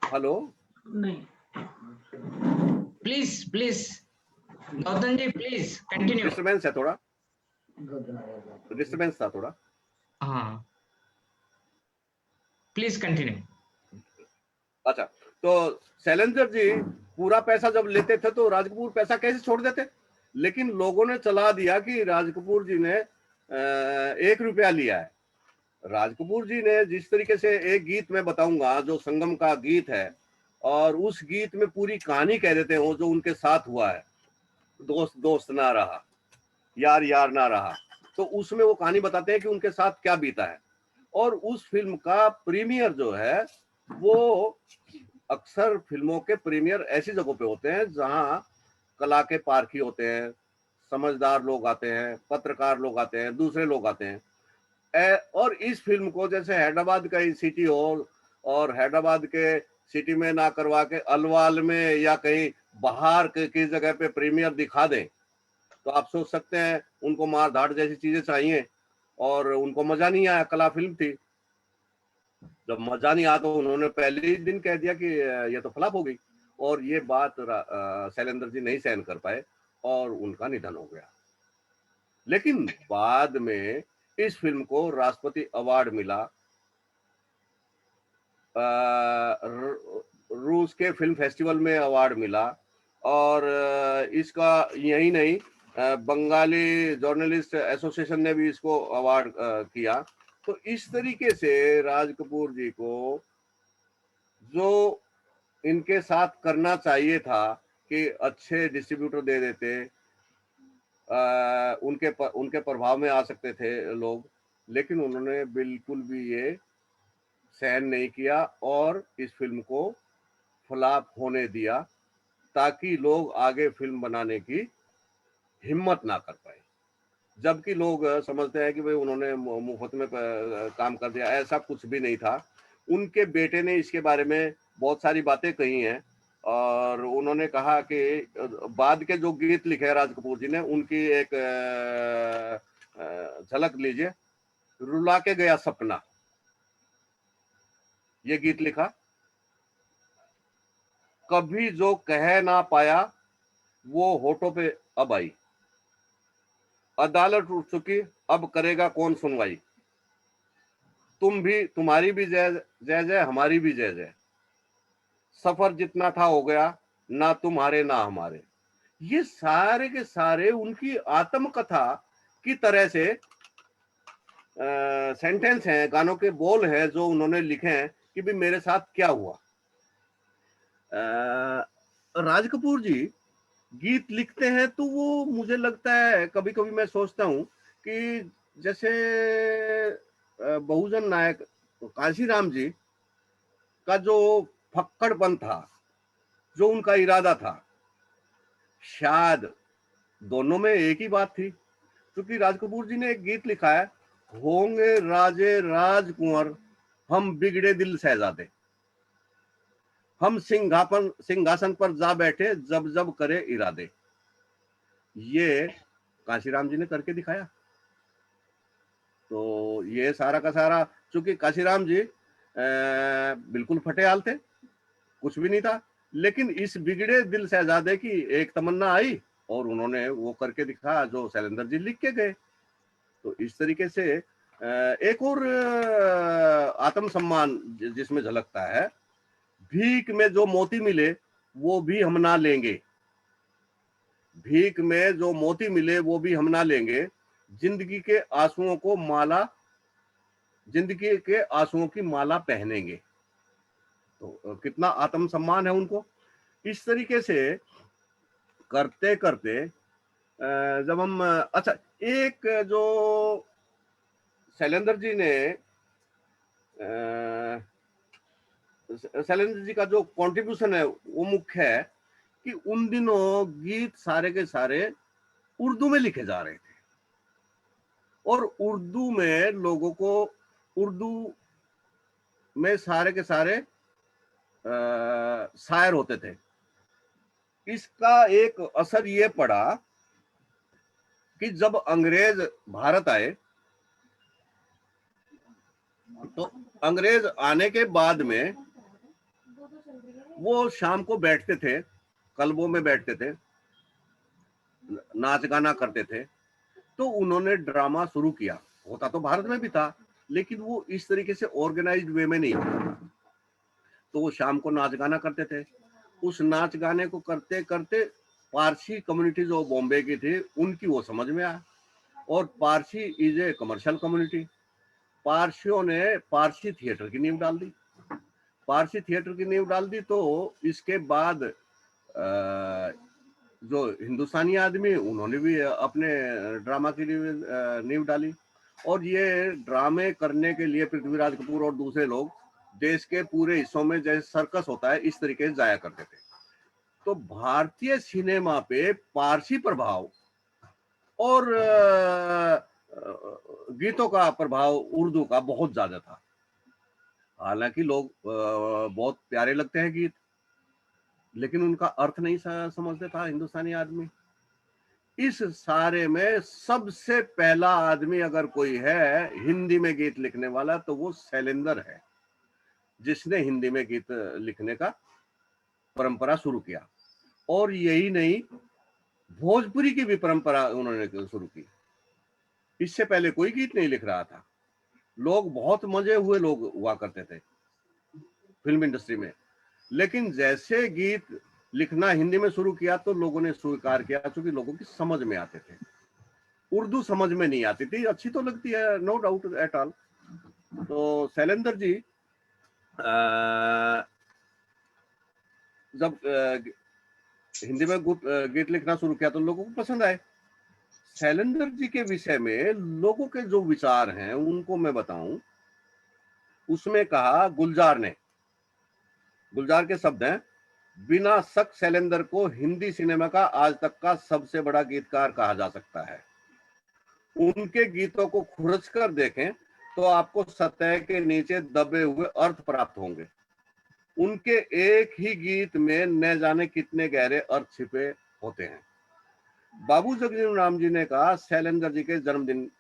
हेलो, नहीं, please Gautam ji please continue. Disturbance है थोड़ा, डिस्टर्बेंस था थोड़ा। हाँ प्लीज कंटिन्यू। अच्छा, तो शैलेंद्र जी पूरा पैसा जब लेते थे तो राज कपूर पैसा कैसे छोड़ देते, लेकिन लोगों ने चला दिया कि राज कपूर जी ने 1 रुपया लिया है। राज कपूर जी ने जिस तरीके से, एक गीत में बताऊंगा जो संगम का गीत है, और उस गीत में पूरी कहानी कह देते हो जो उनके साथ हुआ है, दोस्त दोस्त ना रहा, यार यार ना रहा, तो उसमें वो कहानी बताते हैं कि उनके साथ क्या बीता है। और उस फिल्म का प्रीमियर जो है वो अक्सर फिल्मों के प्रीमियर ऐसी जगहों पे होते हैं जहां कला के पारखी होते हैं, समझदार लोग आते हैं, पत्रकार लोग आते हैं, दूसरे लोग आते हैं। और इस फिल्म को जैसे हैदराबाद का सिटी हो और हैदराबाद के सिटी में ना करवा के अलवाल में या कहीं बाहर की जगह पे प्रीमियर दिखा दें, तो आप सोच सकते हैं उनको मार धाड़ जैसी चीजें चाहिए। और उनको मजा नहीं आया, कला फिल्म थी। जब मजा नहीं आया तो उन्होंने पहले ही दिन कह दिया कि ये तो फ्लॉप हो गई, और ये बात शैलेंद्र जी नहीं सहन कर पाए और उनका निधन हो गया। लेकिन बाद में इस फिल्म को राष्ट्रपति अवार्ड मिला, रूस के फिल्म फेस्टिवल में अवार्ड मिला, और इसका यही नहीं, बंगाली जर्नलिस्ट एसोसिएशन ने भी इसको अवार्ड किया। तो इस तरीके से राज कपूर जी को जो इनके साथ करना चाहिए था कि अच्छे डिस्ट्रीब्यूटर दे देते, उनके प्रभाव में आ सकते थे लोग, लेकिन उन्होंने बिल्कुल भी ये सहन नहीं किया और इस फिल्म को फ्लॉप होने दिया, ताकि लोग आगे फिल्म बनाने की हिम्मत ना कर पाए। जबकि लोग समझते हैं कि भाई उन्होंने मुफ्त में काम कर दिया, ऐसा कुछ भी नहीं था। उनके बेटे ने इसके बारे में बहुत सारी बातें कही हैं, और उन्होंने कहा कि बाद के जो गीत लिखे राज कपूर जी ने, उनकी एक झलक लीजिए। रुला के गया सपना, ये गीत लिखा। कभी जो कह ना पाया वो होठों पे अब आई, अदालत उठ चुकी अब करेगा कौन सुनवाई, तुम्हारी भी जय जय जय, हमारी भी जय जय, सफर जितना था हो गया, ना तुम्हारे ना हमारे। ये सारे के सारे उनकी आत्मकथा की तरह से सेंटेंस हैं, गानों के बोल हैं जो उन्होंने लिखे हैं कि भी मेरे साथ क्या हुआ। राज कपूर जी गीत लिखते हैं तो वो, मुझे लगता है कभी कभी मैं सोचता हूँ कि जैसे बहुजन नायक कांशीराम जी का जो फक्कड़पन था, जो उनका इरादा था, शायद दोनों में एक ही बात थी। क्योंकि राज कपूर जी ने एक गीत लिखा है, होंगे राजे राजकुंवर हम बिगड़े दिल शहजादे, हम सिंहासन पर जा बैठे जब जब करे इरादे। ये कांशीराम जी ने करके दिखाया। तो ये सारा का सारा, चूंकि कांशीराम जी बिल्कुल फटे हाल थे, कुछ भी नहीं था, लेकिन इस बिगड़े दिल शहजादे की एक तमन्ना आई और उन्होंने वो करके दिखा जो शैलेंद्र जी लिख के गए। तो इस तरीके से एक और आत्मसम्मान जिसमें झलकता है, भीख में जो मोती मिले वो भी हम ना लेंगे, भीख में जो मोती मिले वो भी हम ना लेंगे, जिंदगी के आंसुओं को माला, जिंदगी के आंसुओं की माला पहनेंगे। तो कितना आत्मसम्मान है उनको। इस तरीके से करते करते जब हम, अच्छा, एक जो शैलेंद्र जी ने, शैलेंद्र जी का जो कंट्रीब्यूशन है वो मुख्य है कि उन दिनों गीत सारे के सारे उर्दू में लिखे जा रहे थे, और उर्दू में लोगों को, उर्दू में सारे के सारे शायर होते थे। इसका एक असर ये पड़ा कि जब अंग्रेज भारत आए, तो अंग्रेज आने के बाद में वो शाम को बैठते थे, क्लबों में बैठते थे, नाच गाना करते थे। तो उन्होंने ड्रामा शुरू किया, होता तो भारत में भी था, लेकिन वो इस तरीके से ऑर्गेनाइज्ड वे में नहीं था। तो वो शाम को नाच गाना करते थे। उस नाच गाने को करते करते पारसी कम्युनिटी जो बॉम्बे की थी, उनकी वो समझ में आया, और Parsi is a commercial community. पारसियों ने पारसी थिएटर की नींव डाल दी, पारसी थिएटर की नींव डाल दी। तो इसके बाद जो हिंदुस्तानी आदमी, उन्होंने भी अपने ड्रामा की नींव डाली, और ये ड्रामे करने के लिए पृथ्वीराज कपूर और दूसरे लोग देश के पूरे हिस्सों में, जैसे सर्कस होता है इस तरीके से जाया करते थे। तो भारतीय सिनेमा पे पारसी प्रभाव और गीतों का प्रभाव उर्दू का बहुत ज्यादा था। हालांकि लोग बहुत प्यारे लगते हैं गीत, लेकिन उनका अर्थ नहीं समझते था हिंदुस्तानी आदमी। इस सारे में सबसे पहला आदमी अगर कोई है हिंदी में गीत लिखने वाला तो वो शैलेंद्र है, जिसने हिंदी में गीत लिखने का परंपरा शुरू किया। और यही नहीं, भोजपुरी की भी परंपरा उन्होंने शुरू की। इससे पहले कोई गीत नहीं लिख रहा था। लोग बहुत मजे हुए लोग हुआ करते थे फिल्म इंडस्ट्री में, लेकिन जैसे गीत लिखना हिंदी में शुरू किया तो लोगों ने स्वीकार किया, क्योंकि लोगों की समझ में आते थे। उर्दू समझ में नहीं आती थी, अच्छी तो लगती है, नो डाउट एट ऑल। तो शैलेंद्र जी जब हिंदी में गीत लिखना शुरू किया तो लोगों को पसंद आए। शैलेंद्र जी के विषय में लोगों के जो विचार हैं उनको मैं बताऊं। उसमें कहा गुलजार ने, गुलजार के शब्द हैं, बिना शक शैलेंद्र को हिंदी सिनेमा का आज तक का सबसे बड़ा गीतकार कहा जा सकता है। उनके गीतों को खुरच कर देखें तो आपको सतह के नीचे दबे हुए अर्थ प्राप्त होंगे। उनके एक ही गीत में न जाने कितने गहरे अर्थ छिपे होते हैं। बाबू जगजीवन राम जी ने कहा शैलेंद्र जी के जन्मदिन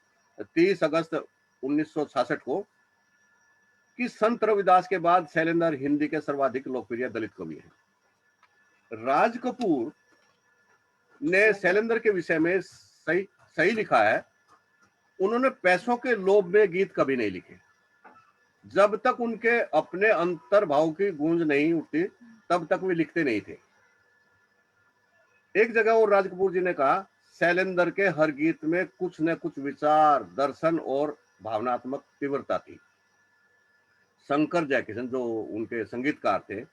30 अगस्त 1966 को कि संत रविदास के बाद शैलेंद्र हिंदी के सर्वाधिक लोकप्रिय दलित कवि हैं। राज कपूर ने शैलेंद्र के विषय में सही लिखा है, उन्होंने पैसों के लोभ में गीत कभी नहीं लिखे। जब तक उनके अपने अंतर्भाव की गूंज नहीं उठती तब तक वे लिखते नहीं थे। एक जगह और राज कपूर जी ने कहा शैलेंद्र के हर गीत में कुछ न कुछ विचार, दर्शन और भावनात्मक तीव्रता थी। शंकर जयकिशन जो उनके संगीतकार थे,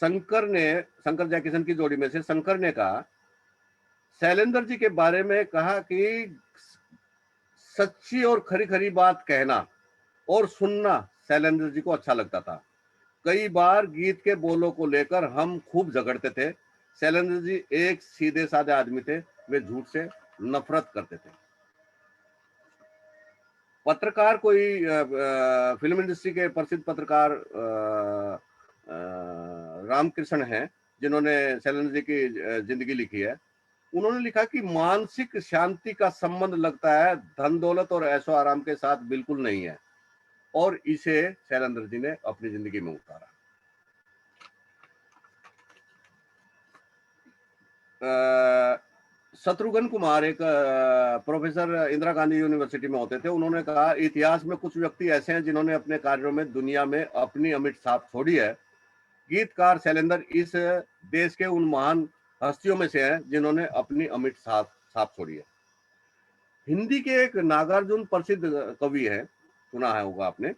शंकर जयकिशन की जोड़ी में से शंकर ने कहा शैलेंद्र जी के बारे में कहा कि सच्ची और खरी खरी बात कहना और सुनना शैलेंद्र जी को अच्छा लगता था। कई बार गीत के बोलों को लेकर हम खूब झगड़ते थे। शैलेंद्र जी एक सीधे साधे आदमी थे, वे झूठ से नफरत करते थे। पत्रकार कोई फिल्म इंडस्ट्री के प्रसिद्ध पत्रकार रामकृष्ण हैं, जिन्होंने शैलेंद्र जी की जिंदगी लिखी है। उन्होंने लिखा कि मानसिक शांति का संबंध लगता है धन दौलत और ऐशो आराम के साथ बिल्कुल नहीं है, और इसे शैलेंद्र जी ने अपनी जिंदगी में उतारा। शत्रुघ्न कुमार एक प्रोफेसर इंदिरा गांधी यूनिवर्सिटी में होते थे। उन्होंने कहा इतिहास में कुछ व्यक्ति ऐसे हैं जिन्होंने अपने कार्यों में दुनिया में अपनी अमिट छाप छोड़ी है। गीतकार शैलेंद्र इस देश के उन महान हस्तियों में से हैं जिन्होंने अपनी अमिट छाप छोड़ी है। हिंदी के एक नागार्जुन प्रसिद्ध कवि है, सुना है होगा आपने।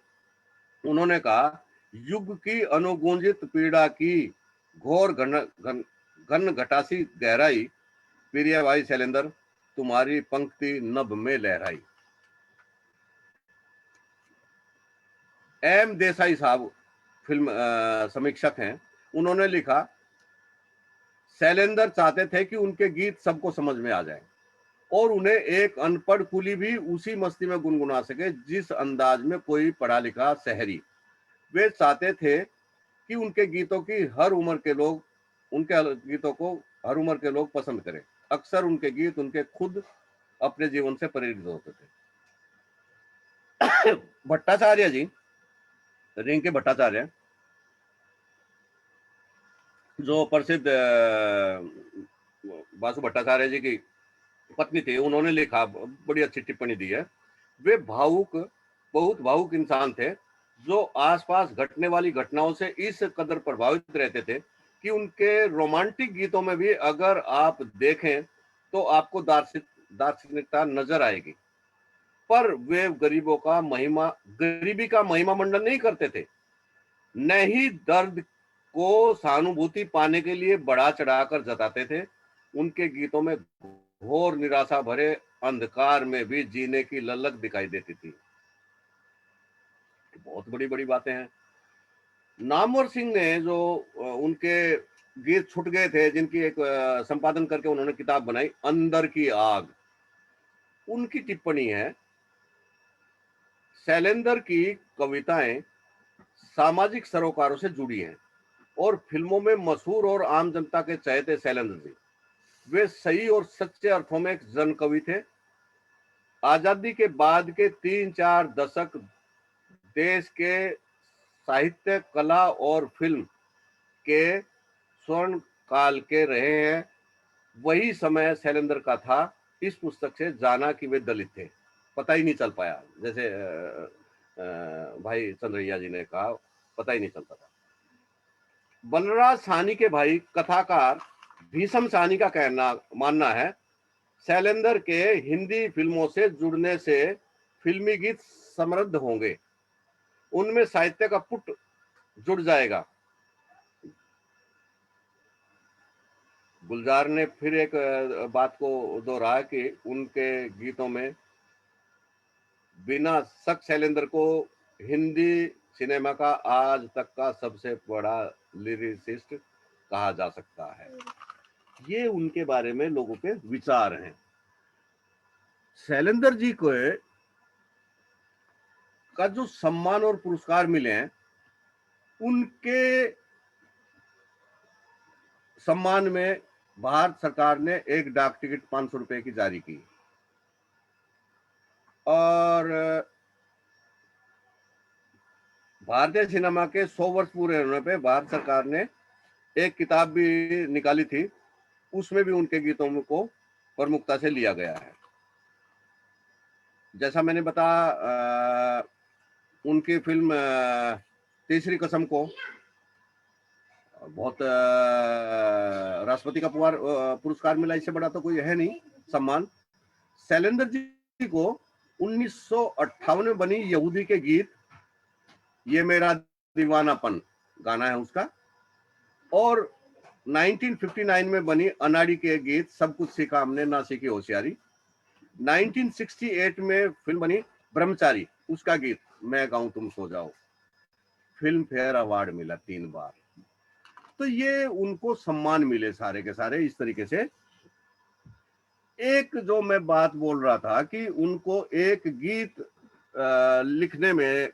उन्होंने कहा युग की अनुगूंजित पीड़ा की घोर घन घटासी गहराई, प्रिय भाई शैलेंद्र तुम्हारी पंक्ति नभ में लहराई। एम देसाई साहब फिल्म समीक्षक हैं, उन्होंने लिखा शैलेंद्र चाहते थे कि उनके गीत सबको समझ में आ जाए और उन्हें एक अनपढ़ कुली भी उसी मस्ती में गुनगुना सके जिस अंदाज में कोई पढ़ा लिखा शहरी। वे चाहते थे कि उनके गीतों को हर उम्र के लोग पसंद करें। अक्सर उनके गीत उनके खुद अपने जीवन से प्रेरित होते थे। भट्टाचार्य जी, रिंके भट्टाचार्य, जो प्रसिद्ध वासु भट्टाचार्य जी की पत्नी थी, उन्होंने लिखा, बड़ी अच्छी टिप्पणी दी है। वे बहुत भावुक इंसान थे जो आसपास घटने वाली घटनाओं से इस कदर प्रभावित रहते थे कि उनके रोमांटिक गीतों में भी अगर आप देखें तो आपको दार्शनिकता नजर आएगी। पर वे गरीबी का महिमा मंडन नहीं करते थे, न ही दर्द को सहानुभूति पाने के लिए बढ़ा चढ़ाकर जताते थे। उनके गीतों में घोर निराशा भरे अंधकार में भी जीने की ललक दिखाई देती थी। बहुत बड़ी बड़ी बातें हैं। नामवर सिंह ने, जो उनके गीत छूट गए थे, जिनकी एक संपादन करके उन्होंने किताब बनाई अंदर की आग, उनकी टिप्पणी है शैलेंद्र की कविताएं सामाजिक सरोकारों से जुड़ी हैं और फिल्मों में मशहूर और आम जनता के चहेते शैलेंद्र जी। वे सही और सच्चे अर्थों में एक जन कवि थे। आजादी के बाद के 3-4 दशक देश के साहित्य, कला और फिल्म के स्वर्ण काल के रहे हैं। वही समय शैलेंद्र का था। इस पुस्तक से जाना कि वे दलित थे, पता ही नहीं चल पाया। जैसे भाई चंद्रैया जी ने कहा, पता ही नहीं चलता था। बलराज साहनी के भाई कथाकार भीषम साहनी का मानना है, शैलेंद्र के हिंदी फिल्मों से जुड़ने से फिल्मी गीत समृद्ध होंगे, उनमें साहित्य का पुट जुड़ जाएगा। गुलजार ने फिर एक बात को दोहराया कि उनके गीतों में बिना शक शैलेंद्र को हिंदी सिनेमा का आज तक का सबसे बड़ा लिरिसिस्ट कहा जा सकता है। ये उनके बारे में लोगों के विचार हैं। शैलेंद्र जी को का जो सम्मान और पुरस्कार मिले हैं, उनके सम्मान में भारत सरकार ने एक डाक टिकट 500 रुपए की जारी की और भारतीय सिनेमा के 100 वर्ष पूरे होने पे भारत सरकार ने एक किताब भी निकाली थी, उसमें भी उनके गीतों को प्रमुखता से लिया गया है। जैसा मैंने बताया, उनकी फिल्म तीसरी कसम को बहुत राष्ट्रपति का पुरस्कार मिला, इससे बड़ा तो कोई है नहीं सम्मान। शैलेंद्र जी को 1958 में बनी यहूदी के गीत ये मेरा दीवानापन गाना है उसका, और 1959 में बनी अनाड़ी के गीत सब कुछ सीखा हमने ना सीखी होशियारी। 1968 में फिल्म बनी ब्रह्मचारी, उसका गीत मैं गाऊं तुम सो जाओ, फिल्म फेयर अवार्ड मिला 3 बार। तो ये उनको सम्मान मिले सारे के सारे इस तरीके से। एक जो मैं बात बोल रहा था कि उनको एक गीत लिखने में,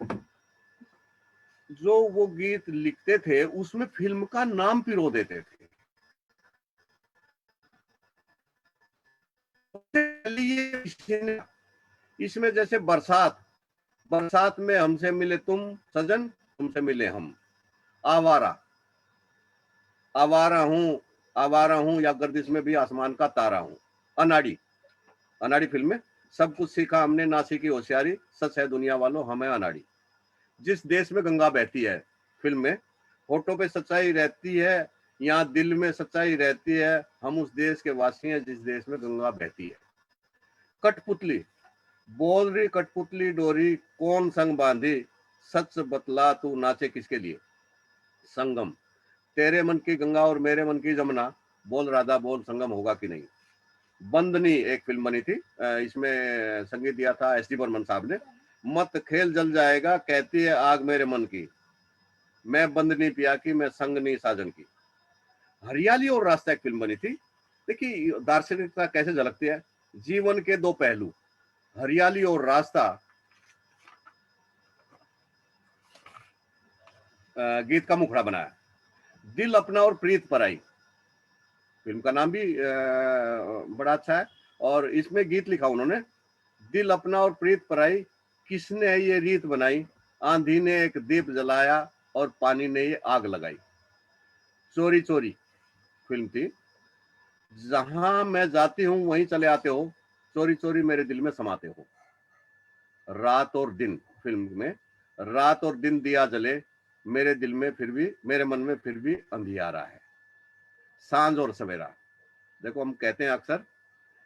जो वो गीत लिखते थे उसमें फिल्म का नाम पिरो देते थे। इसमें जैसे बरसात में हमसे मिले तुम सजन, तुमसे मिले हम, आवारा हूं या गर्दिश में भी आसमान का तारा हूं, अनाड़ी फिल्म में सब कुछ सीखा हमने ना सीखी होशियारी, सच है दुनिया वालों हमें अनाड़ी, जिस देश में गंगा बहती है फिल्म में, होठों पे सच्चाई रहती है, यहाँ दिल में सच्चाई रहती है, हम उस देश के वासी हैं जिस देश में गंगा बहती है। कठपुतली बोल रही कठपुतली डोरी कौन संग बांधी, सच बतला तू नाचे किसके लिए, संगम तेरे मन की गंगा और मेरे मन की जमुना, बोल राधा बोल संगम होगा कि नहीं। बंदनी एक फिल्म बनी थी, इसमें संगीत दिया था एस डी बर्मन साहब ने। मत खेल जल जाएगा कहती है आग मेरे मन की, मैं बंदनी पिया की मैं संगनी साजन की। हरियाली और रास्ता एक फिल्म बनी थी। देखिए दार्शनिकता कैसे झलकती है, जीवन के दो पहलू, हरियाली और रास्ता गीत का मुखड़ा बनाया। दिल अपना और प्रीत पराई, फिल्म का नाम भी बड़ा अच्छा है, और इसमें गीत लिखा उन्होंने, दिल अपना और प्रीत पराई, किसने ये रीत बनाई, आंधी ने एक दीप जलाया और पानी ने ये आग लगाई। चोरी चोरी फिल्म थी, जहां मैं जाती हूं वहीं चले आते हो, चोरी चोरी मेरे दिल में समाते हो। रात और दिन फिल्म में, रात और दिन दिया जले मेरे दिल में फिर भी, मेरे मन में फिर भी अंधियारा है। सांझ और सवेरा, देखो हम कहते हैं अक्सर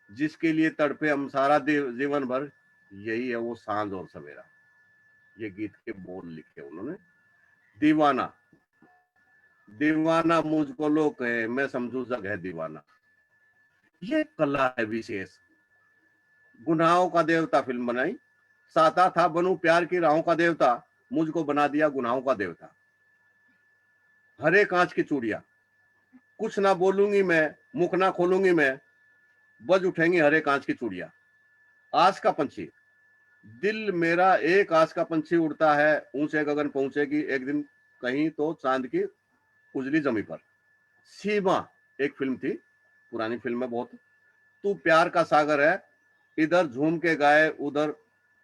जिसके लिए तड़पे हम सारा जीवन भर, यही है वो सांझ और सवेरा। ये गीत के बोल लिखे उन्होंने। दीवाना दीवाना मुझको लोग कहे मैं समझू जग है दीवाना, ये कला है विशेष। गुनाहों का देवता फिल्म बनाई, साता था बनू प्यार की राहों का देवता, मुझको बना दिया गुनाहों का देवता। हरे कांच की चूड़िया, कुछ ना बोलूंगी मैं मुख ना खोलूंगी मैं, बज उठेंगी हरे कांच की चूड़िया। आस का पंछी, दिल मेरा एक आस का पंछी उड़ता है, ऊंचे गगन पहुंचेगी एक दिन कहीं तो चांद की उजली जमी पर। सीमा एक फिल्म थी, पुरानी फिल्म है बहुत। तू प्यार का सागर है, इधर झूम के गाए, उधर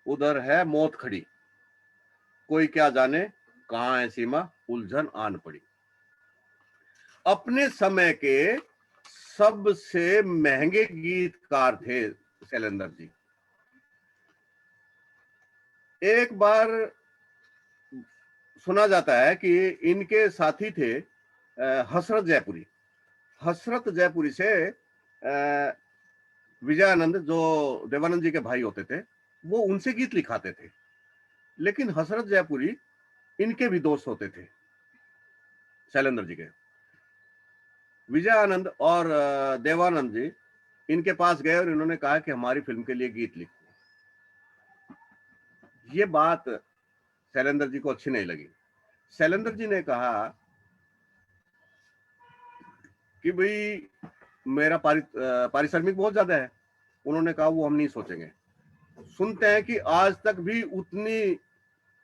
उधर है मौत खड़ी, कोई क्या जाने कहाँ है सीमा, उलझन आन पड़ी। अपने समय के सबसे महंगे गीतकार थे शैलेंद्र जी। एक बार सुना जाता है कि इनके साथी थे हसरत जयपुरी। हसरत जयपुरी से विजयानंद, जो देवानंद जी के भाई होते थे, वो उनसे गीत लिखाते थे। लेकिन हसरत जयपुरी इनके भी दोस्त होते थे, शैलेंद्र जी के। विजयानंद और देवानंद जी इनके पास गए और इन्होंने कहा कि हमारी फिल्म के लिए गीत लिखो। ये बात शैलेंद्र जी को अच्छी नहीं लगी। शैलेंद्र जी ने कहा कि भाई मेरा पारिश्रमिक बहुत ज्यादा है। उन्होंने कहा वो हम नहीं सोचेंगे। सुनते हैं कि आज तक भी उतनी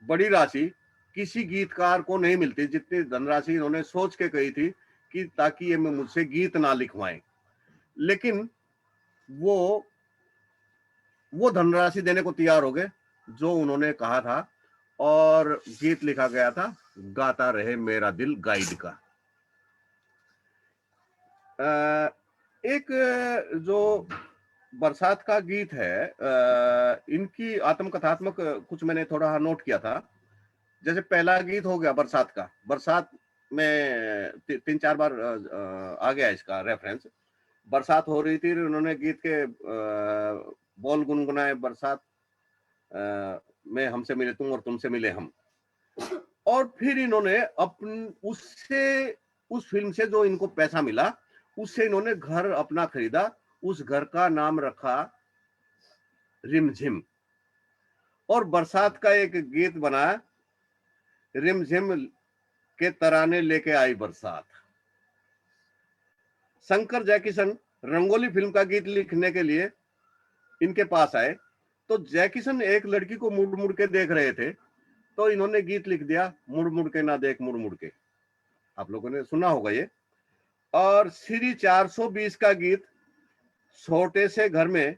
बड़ी राशि किसी गीतकार को नहीं मिलती जितनी धनराशि इन्होंने सोच के कही थी कि ताकि ये मुझसे गीत ना लिखवाएं। लेकिन वो धनराशि देने को तैयार हो गए जो उन्होंने कहा था, और गीत लिखा गया था गाता रहे मेरा दिल गाइड का। एक जो बरसात का गीत है, इनकी आत्मकथात्मक कुछ मैंने थोड़ा नोट किया था। जैसे पहला गीत हो गया बरसात का, बरसात में 3-4 बार आ गया इसका रेफरेंस। बरसात हो रही थी, उन्होंने गीत के बोल गुनगुनाए, बरसात में हमसे मिले तुम और तुमसे मिले हम। और फिर इन्होंने उस फिल्म से जो इनको पैसा मिला उससे इन्होंने घर अपना खरीदा। उस घर का नाम रखा रिमझिम, और बरसात का एक गीत बनाया, रिमझिम के तराने लेके आई बरसात। शंकर जयकिशन रंगोली फिल्म का गीत लिखने के लिए इनके पास आए, तो जयकिशन एक लड़की को मुड़ मुड़ के देख रहे थे, तो इन्होंने गीत लिख दिया मुड़ मुड़ के ना देख मुड़ मुड़ के। आप लोगों ने सुना होगा ये। और श्री 420 का गीत, छोटे से घर में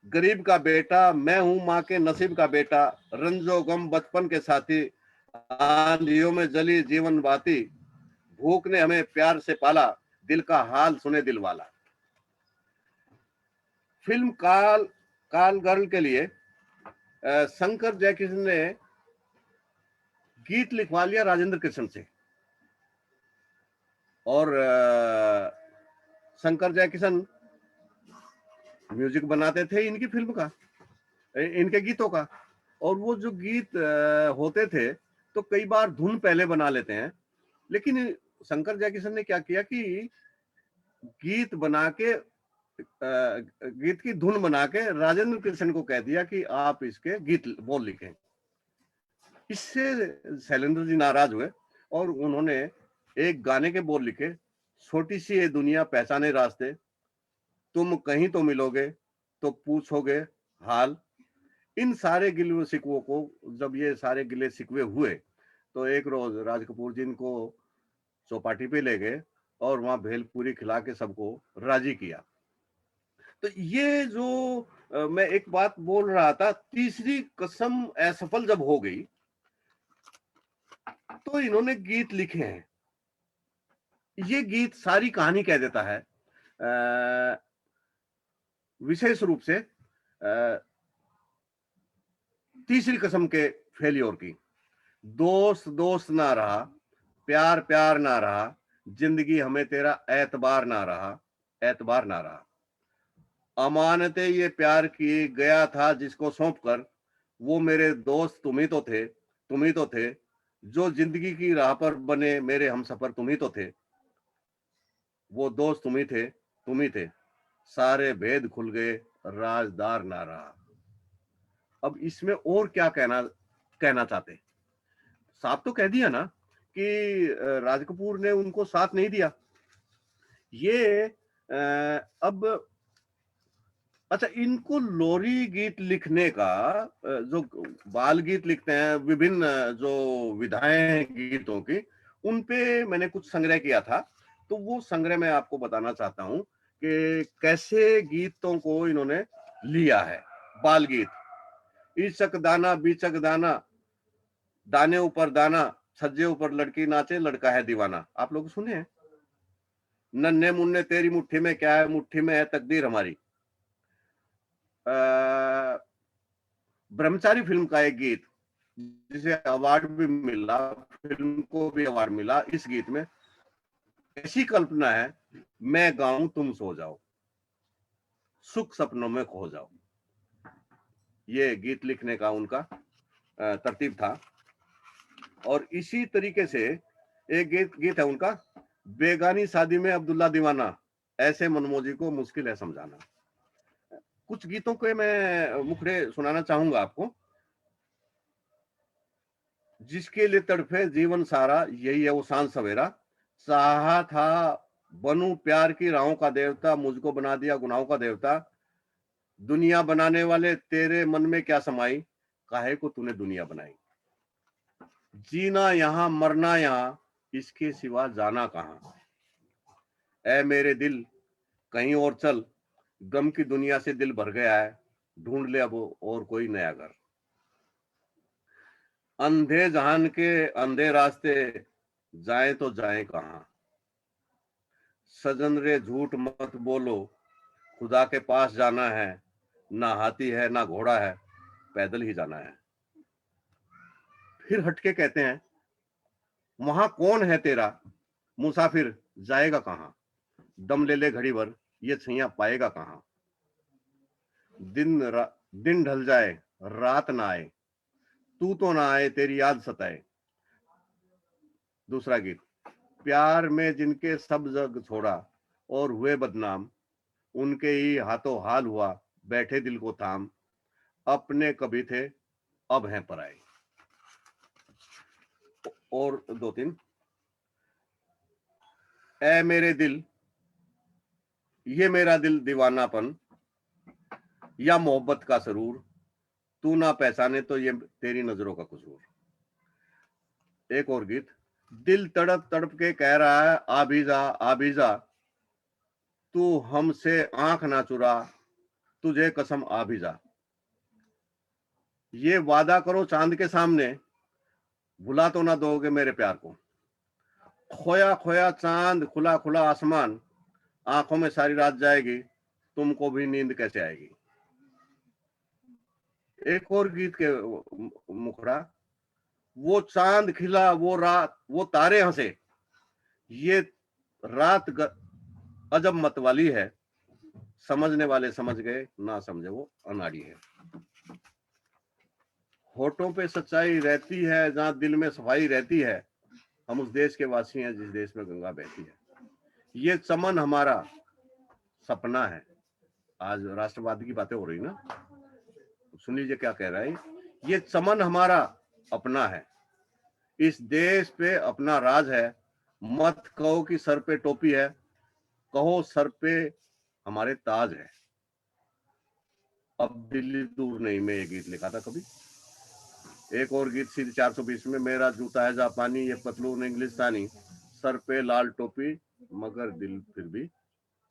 गरीब का बेटा, मैं हूं माँ के नसीब का बेटा, रंजो गम बचपन के साथी, आंधियों में जली जीवन बाती, भूख ने हमें प्यार से पाला, दिल का हाल सुने दिल वाला। फिल्म काल गर्ल के लिए शंकर जयकिशन ने गीत लिखवा लिया राजेंद्र कृष्ण से, और शंकर जयकिशन म्यूजिक बनाते थे इनकी फिल्म का, इनके गीतों का। और वो जो गीत होते थे तो कई बार धुन पहले बना लेते हैं, लेकिन शंकर जयकिशन ने क्या किया कि गीत बना के गीत की धुन बना के राजेंद्र कृष्ण को कह दिया कि आप इसके गीत बोल लिखें। इससे शैलेंद्र जी नाराज हुए और उन्होंने एक गाने के बोल लिखे, छोटी सी ये दुनिया पहचाने रास्ते, तुम कहीं तो मिलोगे तो पूछोगे हाल। इन सारे गिले शिकवों को, जब ये सारे गिले शिकवे हुए, तो एक रोज राज कपूर जी इनको चौपाटी पे ले गए और वहां भेलपूरी खिला के सबको राजी किया। तो ये जो मैं एक बात बोल रहा था, तीसरी कसम असफल जब हो गई तो इन्होंने गीत लिखे हैं। ये गीत सारी कहानी कह देता है, विशेष रूप से तीसरी कसम के फेलियर की। दोस्त दोस्त ना रहा, प्यार प्यार ना रहा, जिंदगी हमें तेरा एतबार ना रहा, एतबार ना रहा। अमानते ये प्यार की गया था जिसको सौंप कर, वो मेरे दोस्त तुम ही तो थे, तुम ही तो थे, जो जिंदगी की राह पर बने मेरे हमसफर तुम ही तो थे, वो दोस्त तुम ही थे, तुम ही थे, सारे भेद खुल गए, राजदार ना रहा। अब इसमें और क्या कहना चाहते? साफ तो कह दिया ना कि राज कपूर ने उनको साथ नहीं दिया। ये अब अच्छा, इनको लोरी गीत लिखने का, जो बाल गीत लिखते हैं, विभिन्न जो विधाएं हैं गीतों की, उन पे मैंने कुछ संग्रह किया था। तो वो संग्रह मैं आपको बताना चाहता हूं कि कैसे गीतों को इन्होंने लिया है। बाल गीत, ईचक दाना बीचक दाना, दाने ऊपर दाना, छज्जे ऊपर लड़की नाचे, लड़का है दीवाना। आप लोग सुने हैं? नन्हे मुन्ने तेरी मुट्ठी में क्या है, मुट्ठी में है तकदीर हमारी। ब्रह्मचारी फिल्म का एक गीत जिसे अवार्ड भी मिला, फिल्म को भी अवार्ड मिला। इस गीत में ऐसी कल्पना है, मैं गाऊं तुम सो जाओ, सुख सपनों में खो जाओ। ये गीत लिखने का उनका तरतीब था। और इसी तरीके से एक गीत है उनका, बेगानी शादी में अब्दुल्ला दीवाना, ऐसे मनमोजी को मुश्किल है समझाना। कुछ गीतों के मैं मुखड़े सुनाना चाहूंगा आपको। जिसके लिए तड़फे जीवन सारा, यही है वो सांझ सवेरा, चाहा था बनूं प्यार की राहों का देवता, मुझको बना दिया गुनाहों का देवता, दुनिया बनाने वाले तेरे मन में क्या समाई, काहे को तूने दुनिया बनाई, जीना यहाँ मरना यहाँ, इसके सिवा जाना कहाँ, ऐ मेरे दिल कहीं और चल, गम की दुनिया से दिल भर गया है, ढूंढ ले अब और कोई नया घर, अंधे जहान के अंधे रास्ते, जाए तो जाए कहाँ, सजन रे झूठ मत बोलो, खुदा के पास जाना है, ना हाथी है ना घोड़ा है, पैदल ही जाना है। फिर हटके कहते हैं, वहां कौन है तेरा मुसाफिर, जाएगा कहाँ, दम ले ले घड़ी भर, ये छैया पाएगा कहाँ, दिन ढल जाए रात ना आए, तू तो ना आए तेरी याद सताए। दूसरा गीत, प्यार में जिनके सब जग छोड़ा और हुए बदनाम, उनके ही हाथों हाल हुआ, बैठे दिल को थाम, अपने कभी थे अब हैं पराए। और दो तीन, ऐ मेरे दिल ये मेरा दिल दीवानापन, या मोहब्बत का सरूर, तू ना पहचाने तो ये तेरी नजरों का कसूर। एक और गीत, दिल तड़प तड़प के कह रहा है आ भी जा, तू हमसे आंख ना चुरा, तुझे कसम आ भी जा, ये वादा करो चांद के सामने, भुला तो ना दोगे मेरे प्यार को, खोया खोया चांद खुला खुला आसमान, आंखों में सारी रात जाएगी, तुमको भी नींद कैसे आएगी। एक और गीत के मुखड़ा, वो चांद खिला वो रात वो तारे हंसे, ये रात अजब मत वाली है, समझने वाले समझ गए, ना समझे वो अनाड़ी है। होठों पे सच्चाई रहती है जहां दिल में सफाई रहती है, हम उस देश के वासी हैं जिस देश में गंगा बहती है, ये चमन हमारा सपना है। आज राष्ट्रवाद की बातें हो रही ना, सुन लीजिए क्या कह रहा है, ये चमन हमारा अपना है, इस देश पे अपना राज है, मत कहो कि सर पे टोपी है, कहो सर पे हमारे ताज है। अब दिल्ली दूर नहीं, मैं ये गीत लिखा था कभी। एक और गीत सीधी 420 में, मेरा जूता है जापानी, ये पतलून इंग्लिस्तानी, सर पे लाल टोपी मगर दिल फिर भी,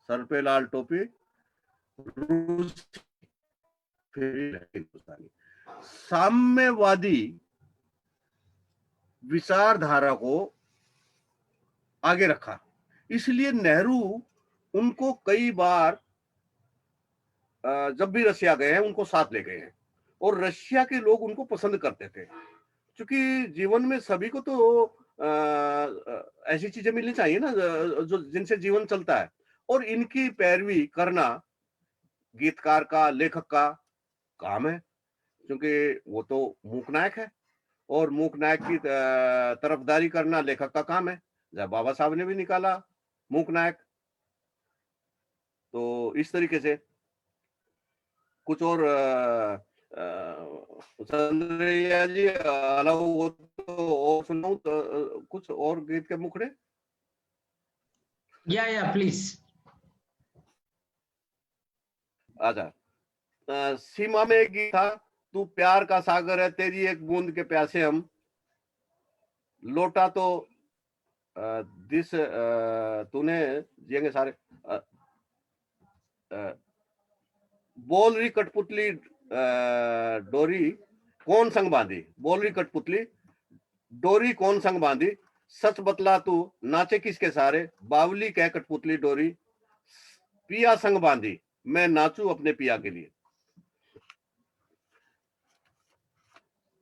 सर पे लाल टोपी फिर हिंदुस्तानी। साम्यवादी विचारधारा को आगे रखा, इसलिए नेहरू उनको कई बार जब भी रशिया गए हैं उनको साथ ले गए हैं, और रशिया के लोग उनको पसंद करते थे, क्योंकि जीवन में सभी को तो ऐसी चीजें मिलनी चाहिए ना जो जिनसे जीवन चलता है, और इनकी पैरवी करना गीतकार का लेखक का काम है, क्योंकि वो तो मूक नायक है, और मूक नायक की तरफदारी करना लेखक का काम है। जब बाबा साहब ने भी निकाला मूक नायक, तो इस तरीके से कुछ और चंद्रैया जी अलावा वो तो और सुनाऊं तो, कुछ और गीत के मुखड़े। या प्लीज। अच्छा, सीमा में एक गीत था, तू प्यार का सागर है तेरी एक बूंद के प्यासे हम, लोटा तो दिस तूने जिएंगे सारे, बोल रही कठपुतली डोरी कौन संग बांधी, बोल रही कठपुतली डोरी कौन संग बांधी, सच बतला तू नाचे किसके सारे, बावली कह कठपुतली डोरी पिया संग बांधी, मैं नाचू अपने पिया के लिए।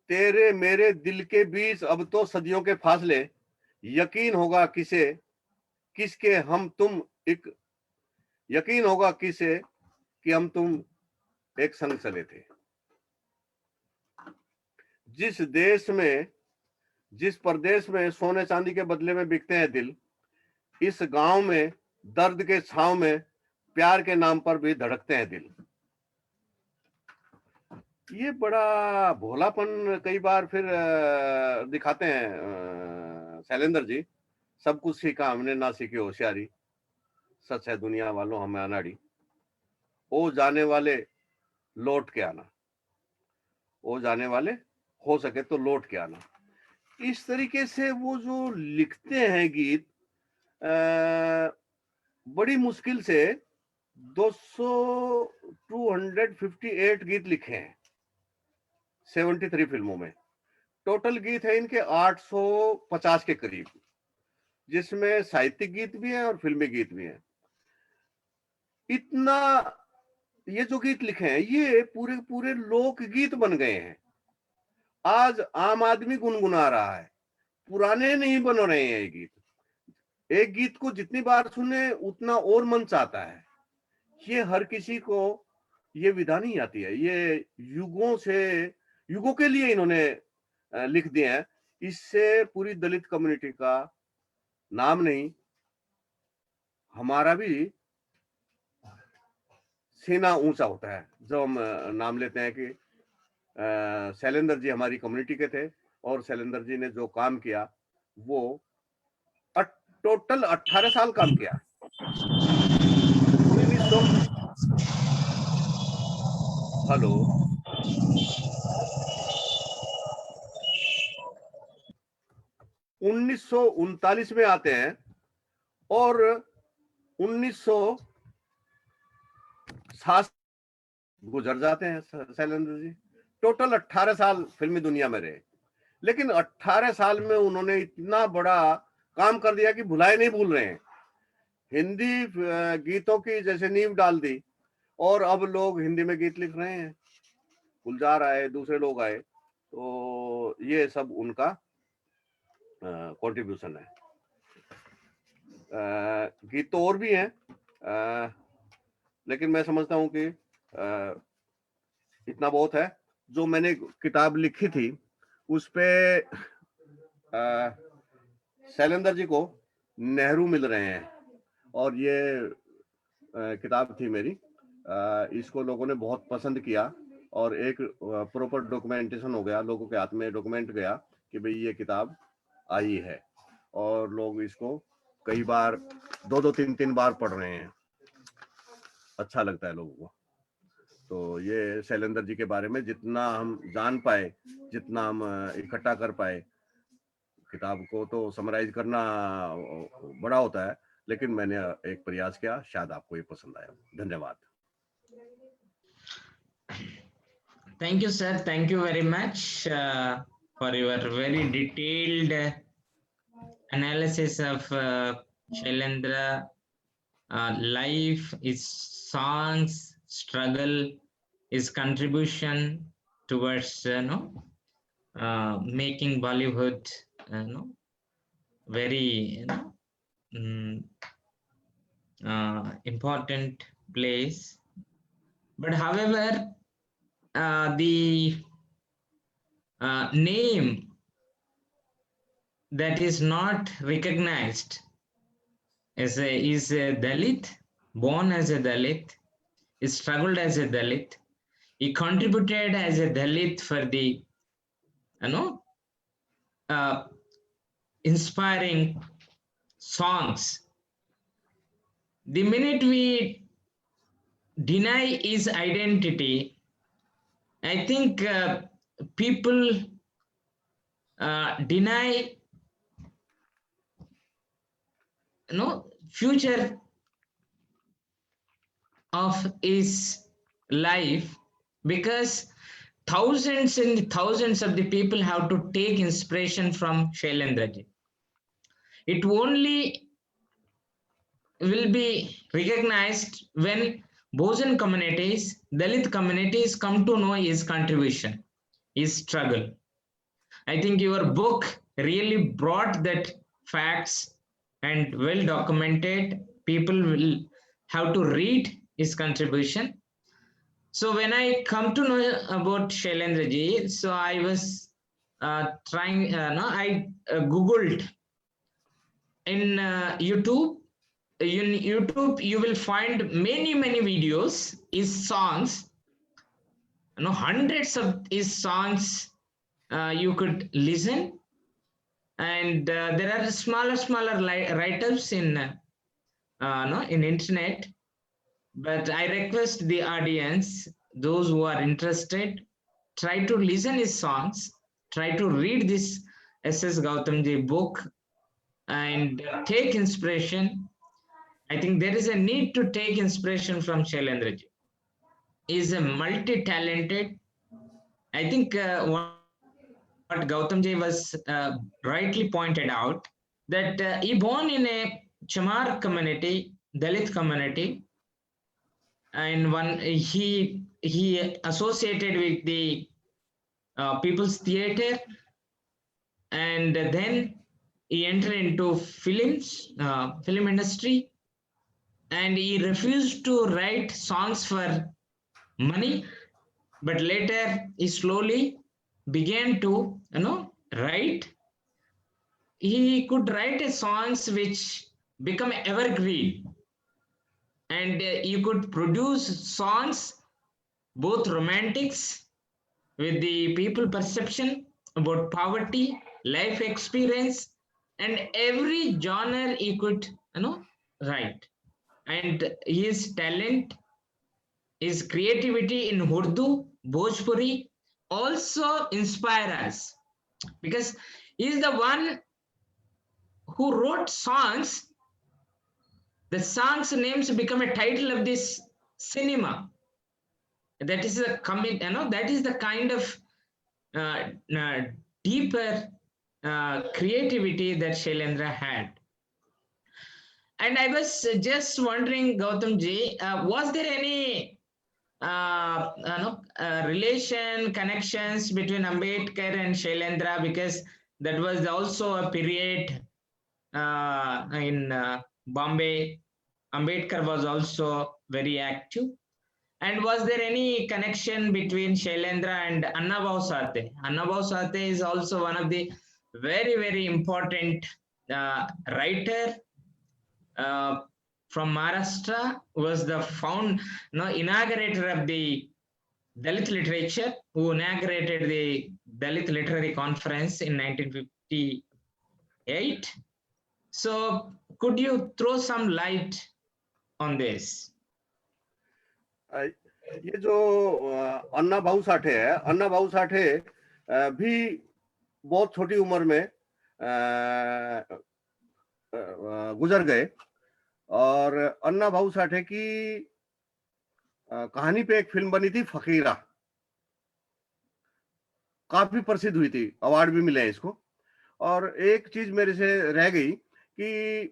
तेरे मेरे दिल के बीच अब तो सदियों के फासले, यकीन होगा किसे किसके हम तुम एक, यकीन होगा किसे कि हम तुम एक संग चले थे। जिस देश में जिस प्रदेश में सोने चांदी के बदले में बिकते हैं दिल, इस गांव में दर्द के छांव में प्यार के नाम पर भी धड़कते हैं दिल। ये बड़ा भोलापन कई बार फिर दिखाते हैं शैलेंद्र जी। सब कुछ सीखा हमने ना सीखी होशियारी, सच है दुनिया वालों हमें अनाड़ी, ओ जाने वाले लौट के आना, ओ जाने वाले हो सके तो लौट के आना। इस तरीके से वो जो लिखते हैं गीत, बड़ी मुश्किल से 258 गीत लिखे हैं 73 फिल्मों में। टोटल गीत है इनके 850 के करीब, जिसमें साहित्यिक गीत भी हैं और फिल्मी गीत भी हैं। इतना ये जो गीत लिखे हैं ये पूरे पूरे लोकगीत बन गए हैं। आज आम आदमी गुनगुना रहा है, पुराने नहीं बन रहे हैं ये गीत। एक गीत को जितनी बार सुने उतना और मन चाहता है। ये हर किसी को ये विधा नहीं आती है, ये युगों के लिए इन्होंने लिख दिए हैं। इससे पूरी दलित कम्युनिटी का नाम नहीं, हमारा भी सीना ऊंचा होता है जब हम नाम लेते हैं कि शैलेंद्र जी हमारी कम्युनिटी के थे और शैलेंद्र जी ने जो काम किया वो टोटल 18 साल काम किया। 1939 में आते हैं और 1960 गुजर जाते हैं शैलेंद्र जी। टोटल 18 साल फिल्मी दुनिया में रहे, लेकिन 18 साल में उन्होंने इतना बड़ा काम कर दिया कि भुलाए नहीं भूल रहे हैं। हिंदी गीतों की जैसे नींव डाल दी और अब लोग हिंदी में गीत लिख रहे हैं। गुलजार आए, दूसरे लोग आए, तो ये सब उनका कंट्रीब्यूशन है। गीत तो और भी हैं, लेकिन मैं समझता हूं कि इतना बहुत है। जो मैंने किताब लिखी थी उस पे शैलेंद्र जी को नेहरू मिल रहे हैं और ये किताब थी मेरी। इसको लोगों ने बहुत पसंद किया और एक प्रॉपर डॉक्यूमेंटेशन हो गया, लोगों के हाथ में डॉक्यूमेंट गया कि भाई ये किताब आई है, और लोग इसको कई बार 2-2, 3-3 बार पढ़ रहे हैं। अच्छा लगता है लोगों को। तो ये शैलेंद्र जी के बारे में जितना हम जान पाए, जितना हम इकट्ठा कर पाए, किताब को तो समराइज करना बड़ा होता है, लेकिन मैंने एक प्रयास किया, शायद आपको ये पसंद आया। धन्यवाद। Thank you, sir. Thank you very much for your very detailed analysis of Shailendra life, his songs, struggle, his contribution towards making Bollywood very important place. But however, the name that is not recognized is a Dalit, born as a Dalit, he struggled as a Dalit, he contributed as a Dalit for the inspiring songs. The minute we deny his identity, I think people deny future of his life, because thousands and thousands of the people have to take inspiration from Shailendra ji. It only will be recognized when Bojan communities, Dalit communities come to know his contribution, his struggle. I think your book really brought that facts and well documented. People will have to read his contribution. So when I come to know about Shailendra ji, so I was trying, no, I googled in YouTube. In YouTube, you will find many videos, his songs, hundreds of his songs you could listen, and there are smaller write-ups in no, in internet. But I request the audience, those who are interested, try to listen his songs, try to read this SS Gautamji book, and take inspiration. I think there is a need to take inspiration from Shailendra ji. He is a multi-talented. I think what Gautamji was rightly pointed out, that he born in a Chamar community, Dalit community, and he associated with the People's Theatre, and then he entered into film industry, and he refused to write songs for money, but later he slowly began to write. He could write a songs which become evergreen, and you could produce songs, both romantics with the people perception about poverty, life experience, and every genre he could write. And his talent, his creativity in Urdu, Bhojpuri also inspire us, because he is the one who wrote songs. The songs names become a title of this cinema. That is a commit, that is the kind of deeper creativity that Shailendra had. And I was just wondering, Gautamji, was there any relation, connections between Ambedkar and Shailendra? Because that was also a period in Bombay. Ambedkar was also very active. And was there any connection between Shailendra and Annabhau Sathe? Annabhau Sathe is also one of the very important writer from Maharashtra, was the inaugurator of the Dalit literature, who inaugurated the Dalit Literary Conference in 1958. So could you throw some light on this? ये जो अन्ना भाऊ साठे है, अन्ना भाऊ साठे भी बहुत छोटी उम्र में गुजर गए, और अन्ना भाऊ साठे की कहानी पे एक फिल्म बनी थी, फकीरा, काफी प्रसिद्ध हुई थी, अवार्ड भी मिले हैं इसको। और एक चीज मेरे से रह गई कि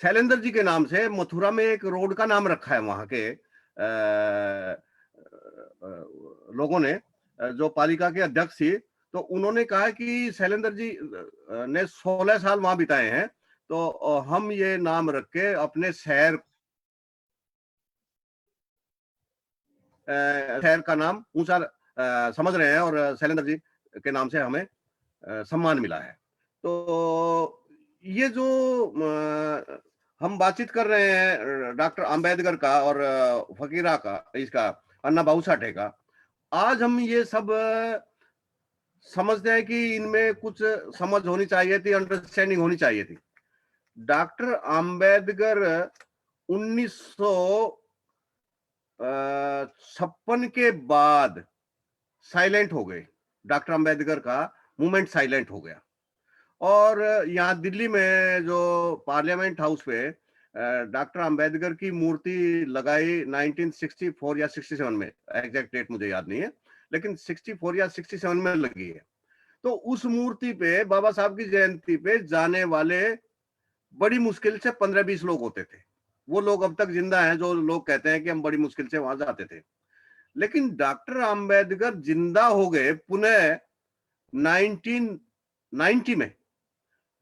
शैलेंद्र जी के नाम से मथुरा में एक रोड का नाम रखा है वहां के लोगों ने, जो पालिका के अध्यक्ष थी, तो उन्होंने कहा कि शैलेंद्र जी ने 16 साल वहां बिताए हैं, तो हम ये नाम रख के अपने शहर का नाम ऊंचा समझ रहे हैं, और शैलेंद्र जी के नाम से हमें सम्मान मिला है। तो ये जो हम बातचीत कर रहे हैं डॉक्टर अंबेडकर का और फकीरा का, इसका अन्ना भाऊ साठे का, आज हम ये सब समझते हैं कि इनमें कुछ समझ होनी चाहिए थी, अंडरस्टैंडिंग होनी चाहिए थी। डॉक्टर अंबेडकर 1956 के बाद साइलेंट हो गए। डॉक्टर अंबेडकर का मूवमेंट साइलेंट हो गया, और यहाँ दिल्ली में जो पार्लियामेंट हाउस पे डॉक्टर अंबेडकर की मूर्ति लगाई 1964 या 67 में, एग्जैक्ट डेट मुझे याद नहीं है, लेकिन 64 या 67 में लगी है। तो उस मूर्ति पे, बाबा साहब की जयंती पे जाने वाले बड़ी मुश्किल से 15-20 लोग होते थे। वो लोग अब तक जिंदा हैं जो लोग कहते हैं कि हम बड़ी मुश्किल से वहां जाते थे। लेकिन डॉक्टर अंबेडकर जिंदा हो गए पुनः 1990 में,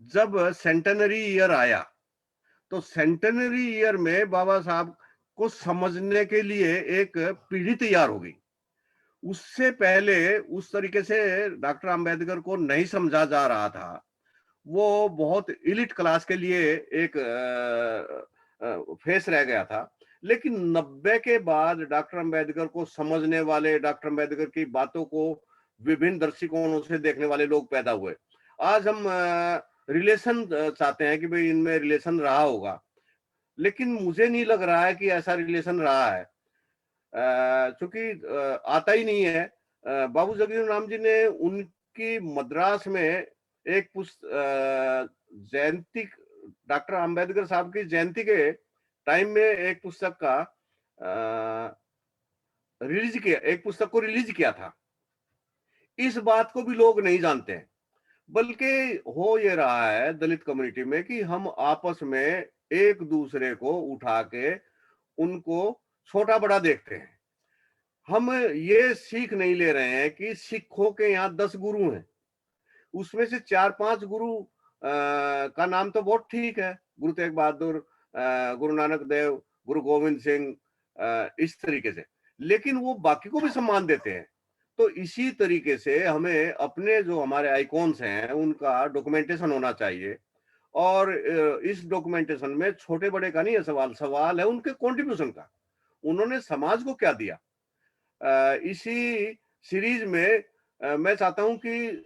जब सेंटेनरी ईयर आया। तो सेंटेनरी ईयर में बाबा साहब को समझने के लिए एक पीढ़ी तैयार हो गई। उससे पहले उस तरीके से डॉक्टर अंबेडकर को नहीं समझा जा रहा था। वो बहुत इलिट क्लास के लिए एक फेस रह गया था। लेकिन 90 के बाद डॉक्टर अंबेडकर को समझने वाले, डॉक्टर अंबेडकर की बातों को विभिन्न दृष्टिकोणों से देखने वाले लोग पैदा हुए। आज हम रिलेशन चाहते हैं कि भाई इनमें रिलेशन रहा होगा, लेकिन मुझे नहीं लग रहा है कि ऐसा रिलेशन रहा है, क्योंकि आता ही नहीं है। बाबू जगजीवन राम जी ने उनकी मद्रास में एक जयंती, डॉक्टर अंबेडकर साहब की जयंती के टाइम में एक पुस्तक का रिलीज किया, एक पुस्तक को रिलीज किया था। इस बात को भी लोग नहीं जानते हैं। बल्कि हो ये रहा है दलित कम्युनिटी में कि हम आपस में एक दूसरे को उठा के उनको छोटा बड़ा देखते हैं। हम ये सीख नहीं ले रहे हैं कि सिखों के यहाँ 10 गुरु हैं, उसमें से 4-5 गुरु का नाम तो बहुत ठीक है, गुरु तेग बहादुर, गुरु नानक देव, गुरु गोविंद सिंह, इस तरीके से, लेकिन वो बाकी को भी सम्मान देते हैं। तो इसी तरीके से हमें अपने जो हमारे आइकॉन्स हैं उनका डॉक्यूमेंटेशन होना चाहिए। और इस डॉक्यूमेंटेशन में छोटे बड़े का नहीं है सवाल, सवाल है उनके कंट्रीब्यूशन का। उन्होंने समाज को क्या दिया। इसी सीरीज में मैं चाहता हूं कि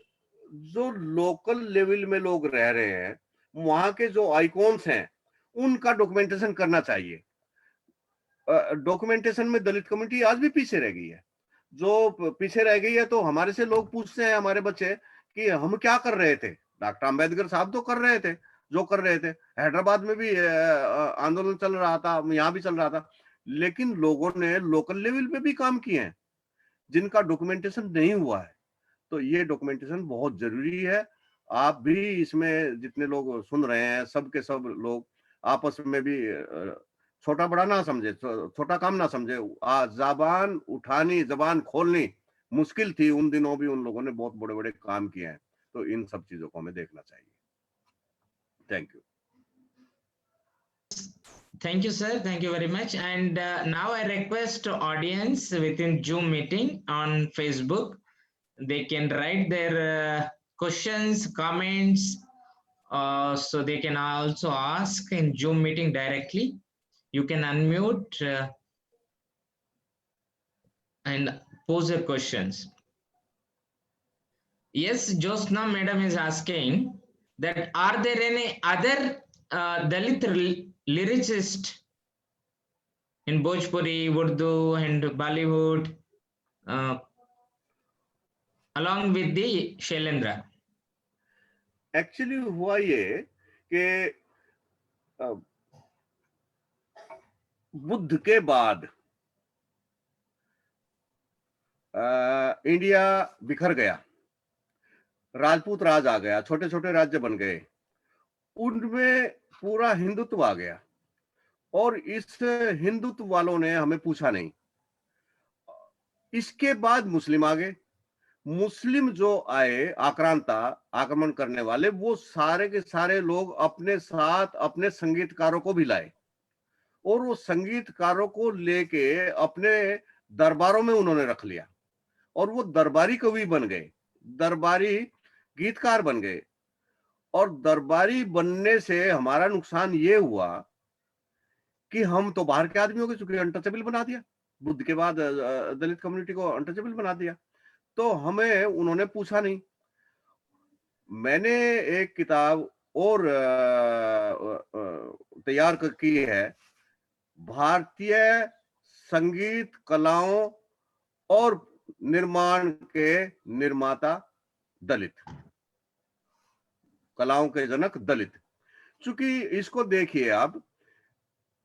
जो लोकल लेवल में लोग रह रहे हैं, वहां के जो आइकॉन्स हैं उनका डॉक्यूमेंटेशन करना चाहिए। डॉक्यूमेंटेशन में दलित कम्युनिटी आज भी पीछे रह गई है। जो पीछे रह गई है, तो हमारे से लोग पूछते हैं, हमारे बच्चे, कि हम क्या कर रहे थे। डॉक्टर अंबेडकर साहब तो कर रहे थे जो कर रहे थे, हैदराबाद में भी आंदोलन चल रहा था, यहाँ भी चल रहा था, लेकिन लोगों ने लोकल लेवल पे भी काम किए हैं जिनका डॉक्यूमेंटेशन नहीं हुआ है। तो ये डॉक्यूमेंटेशन बहुत जरूरी है। आप भी इसमें जितने लोग सुन रहे हैं, सब के सब लोग आपस में भी छोटा बड़ा ना समझे, छोटा काम ना समझे। जबान उठानी, जबान खोलनी मुश्किल थी उन दिनों भी, उन लोगों ने बहुत बड़े बड़े काम किए हैं। तो इन सब चीजों को हमें देखना चाहिए। Thank you. Thank you, sir. Thank you very much. And now I request audience within Zoom meeting on Facebook, they can write their questions, comments, so they can also ask in Zoom meeting directly. You can unmute and pose your questions. Yes, Josna madam is asking that are there any other Dalit lyricist in Bhojpuri, Urdu and Bollywood along with the Shailendra? Actually हुआ ये कि बुद्ध के बाद इंडिया बिखर गया, राजपूत राज आ गया, छोटे छोटे राज्य बन गए, उनमें पूरा हिंदुत्व आ गया। और इस हिंदुत्व वालों ने हमें पूछा नहीं। इसके बाद मुस्लिम आ गए। मुस्लिम जो आए, आक्रांता, आक्रमण करने वाले, वो सारे के सारे लोग अपने साथ अपने संगीतकारों को भी लाए, और वो संगीतकारों को लेके अपने दरबारों में उन्होंने रख लिया, और वो दरबारी कवि बन गए, दरबारी गीतकार बन गए। और दरबारी बनने से हमारा नुकसान ये हुआ कि हम तो बाहर के आदमियों के चुके अनटचेबल बना दिया। बुद्ध के बाद दलित कम्युनिटी को अनटचेबल बना दिया। तो हमें उन्होंने पूछा नहीं। मैंने एक किताब और तैयार की है, भारतीय संगीत कलाओं और निर्माण के निर्माता दलित, कलाओं के जनक दलित। चूंकि इसको देखिए आप,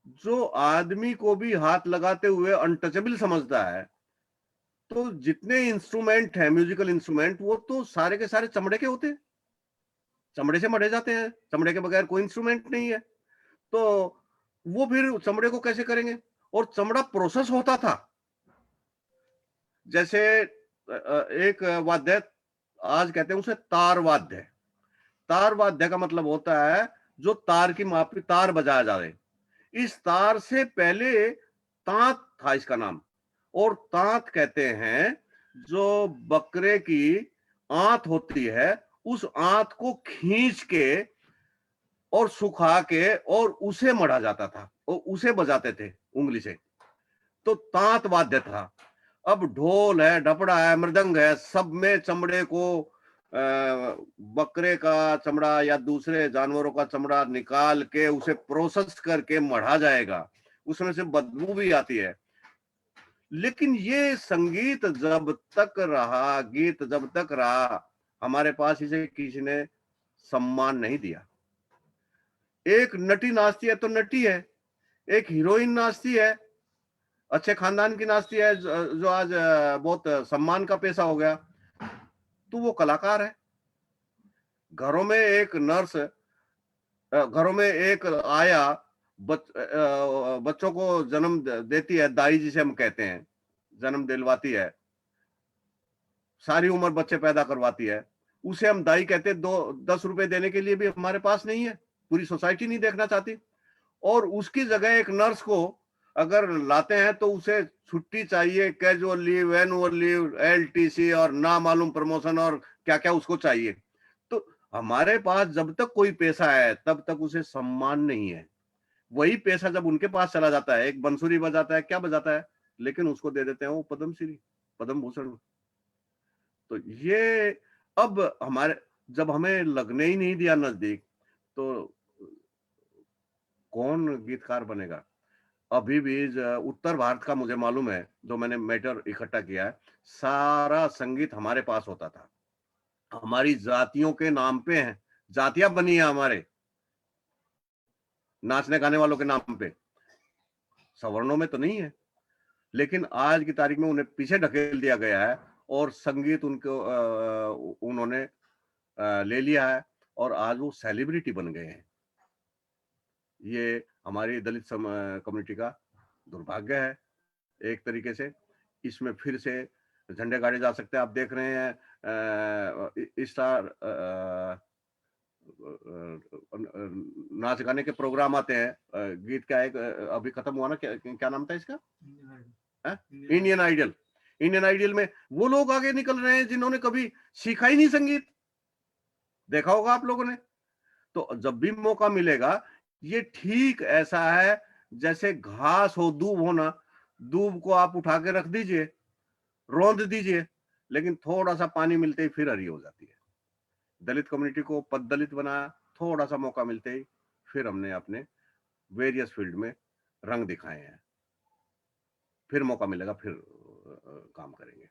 जो आदमी को भी हाथ लगाते हुए अनटचेबल समझता है, तो जितने इंस्ट्रूमेंट है, म्यूजिकल इंस्ट्रूमेंट, वो तो सारे के सारे चमड़े के होते हैं, चमड़े से मढ़े जाते हैं, चमड़े के बगैर कोई इंस्ट्रूमेंट नहीं है। तो वो फिर चमड़े को कैसे करेंगे? और चमड़ा प्रोसेस होता था। जैसे एक वाद्य, आज कहते हैं उसे तार वाद्य। तार वाद्य का मतलब होता है जो तार की मापी तार बजाया जाए। इस तार से पहले तांत था इसका नाम, और तांत कहते हैं जो बकरे की आंत होती है, उस आंत को खींच के और सुखा के और उसे मढ़ा जाता था और उसे बजाते थे उंगली से, तो तांत वाद्य था। अब ढोल है, डपड़ा है, मृदंग है, सब में चमड़े को बकरे का चमड़ा या दूसरे जानवरों का चमड़ा निकाल के उसे प्रोसेस करके मढ़ा जाएगा, उसमें से बदबू भी आती है। लेकिन ये संगीत जब तक रहा, गीत जब तक रहा, हमारे पास इसे किसी ने सम्मान नहीं दिया। एक नटी नाचती है तो नटी है, एक हीरोइन नाचती है, अच्छे खानदान की नाचती है, जो आज बहुत सम्मान का पेशा हो गया, तो वो कलाकार है। घरों में एक नर्स, घरों में एक आया बच्चों को जन्म देती है, दाई जिसे हम कहते हैं, जन्म दिलवाती है, सारी उम्र बच्चे पैदा करवाती है, उसे हम दाई कहते हैं। 10 रुपए देने के लिए भी हमारे पास नहीं है, पूरी सोसाइटी नहीं देखना चाहती। और उसकी जगह एक नर्स को अगर लाते हैं तो उसे छुट्टी चाहिए, casual leave, annual leave, LTC और ना मालूम प्रमोशन और क्या क्या उसको चाहिए। तो हमारे पास जब तक कोई पैसा है तब तक उसे सम्मान नहीं है। वही पैसा जब उनके पास चला जाता है, एक बंसुरी बजाता है, क्या बजाता है, लेकिन उसको दे देते हैं वो पद्मश्री, पद्म भूषण। तो ये अब हमारे, जब हमें लगने ही नहीं दिया नजदीक, तो कौन गीतकार बनेगा? अभी भी उत्तर भारत का मुझे मालूम है, जो मैंने मैटर इकट्ठा किया है, सारा संगीत हमारे पास होता था, हमारी जातियों के नाम पे है, जातियां बनी है हमारे नाचने गाने वालों के नाम पे, सवर्णों में तो नहीं है। लेकिन आज की तारीख में उन्हें पीछे ढकेल दिया गया है और संगीत उनको उन्होंने ले लिया है और आज वो सेलिब्रिटी बन गए हैं। ये हमारी दलित कम्युनिटी का दुर्भाग्य है एक तरीके से। इसमें फिर से झंडे गाड़े जा सकते हैं। आप देख रहे हैं स्टार नाच गाने के प्रोग्राम आते हैं, गीत का एक अभी खत्म हुआ ना, क्या नाम था इसका, इंडियन आइडल। इंडियन आइडल में वो लोग आगे निकल रहे हैं जिन्होंने कभी सीखा ही नहीं संगीत, देखा होगा आप लोगों ने। तो जब भी मौका मिलेगा, ये ठीक ऐसा है जैसे घास हो, दूब हो ना, दूब को आप उठा के रख दीजिए, रौंद दीजिए, लेकिन थोड़ा सा पानी मिलते ही फिर हरी हो जाती है। दलित कम्युनिटी को पद दलित बनाया, थोड़ा सा मौका मिलते ही फिर हमने अपने वेरियस फील्ड में रंग दिखाए हैं। फिर मौका मिलेगा, फिर काम करेंगे।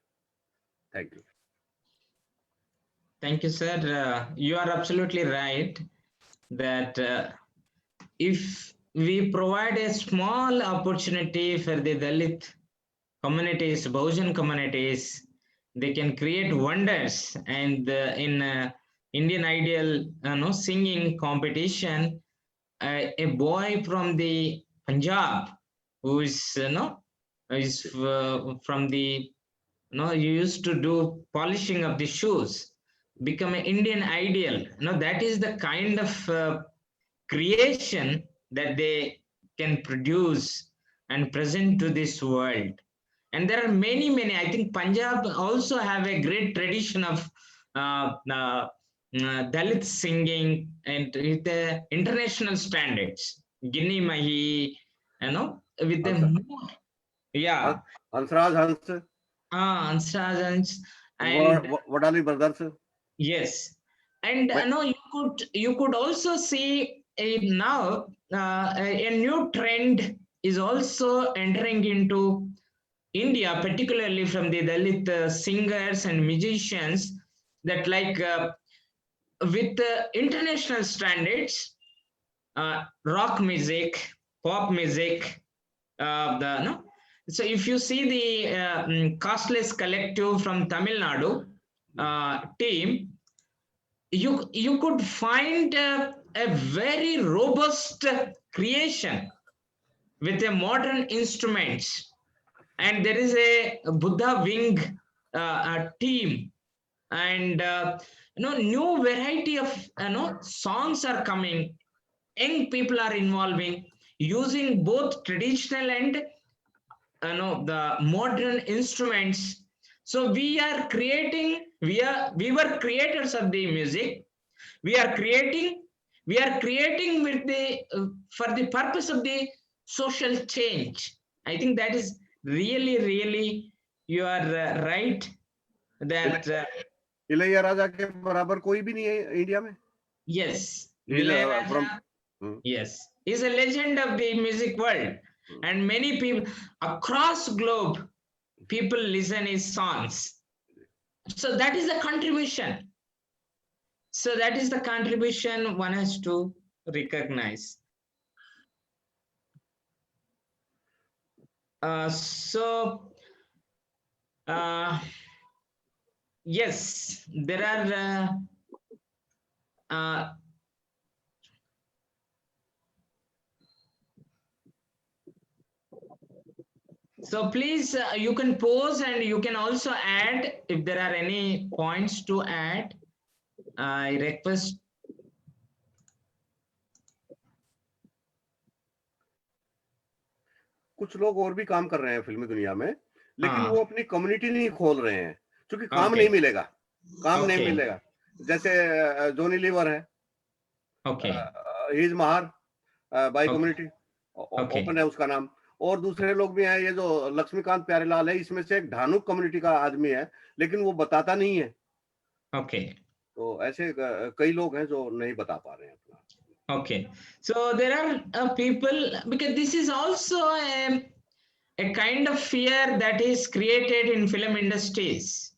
Thank you. Thank you, sir. You are absolutely right that if we provide a small opportunity for the Dalit communities, Bahujan communities, they can create wonders. And in Indian Idol singing competition, a boy from the Punjab who is from the used to do polishing of the shoes, become an Indian Idol. That is the kind of creation that they can produce and present to this world. And there are many. I think Punjab also have a great tradition of Dalit singing and with the international standards. Ginni Mahi, with the mood. Yeah. Hansraj Hans. Hansraj and Wadali brothers. Yes, and you could also see now a new trend is also entering into India, particularly from the Dalit singers and musicians, that like with international standards, rock music, pop music. So if you see the Costless Collective from Tamil Nadu team, you could find a very robust creation with a modern instruments, and there is a Buddha wing team, and new variety of songs are coming. Young people are involving, using both traditional and the modern instruments. So we are creating, we were creators of the music. We are creating with the for the purpose of the social change. I think that is really you are right that Ilaiyaraaja के बराबर कोई भी नहीं है इंडिया में. yes, He's from. Ilayaraja, yes, is a legend of the music world, and many people across globe people listen his songs. So that is the contribution. So that is the contribution one has to recognize. Yes, there are so please you can pause and you can also add if there are any points to add. I request. कुछ लोग और भी काम कर रहे हैं फिल्मी दुनिया में, लेकिन वो अपनी कम्युनिटी नहीं खोल रहे हैं क्योंकि काम नहीं मिलेगा. नहीं मिलेगा. जैसे जोनी लीवर है, he is Mahar by community, open है उसका नाम. और दूसरे लोग भी हैं, ये जो लक्ष्मीकांत प्यारेलाल है, इसमें से एक धानुक कम्युनिटी का आदमी है, लेकिन वो बताता नहीं है. तो ऐसे कई लोग हैं जो नहीं बता पा रहे हैं अपना. Okay, so there are people, because this is also a kind of fear that is created in film industries,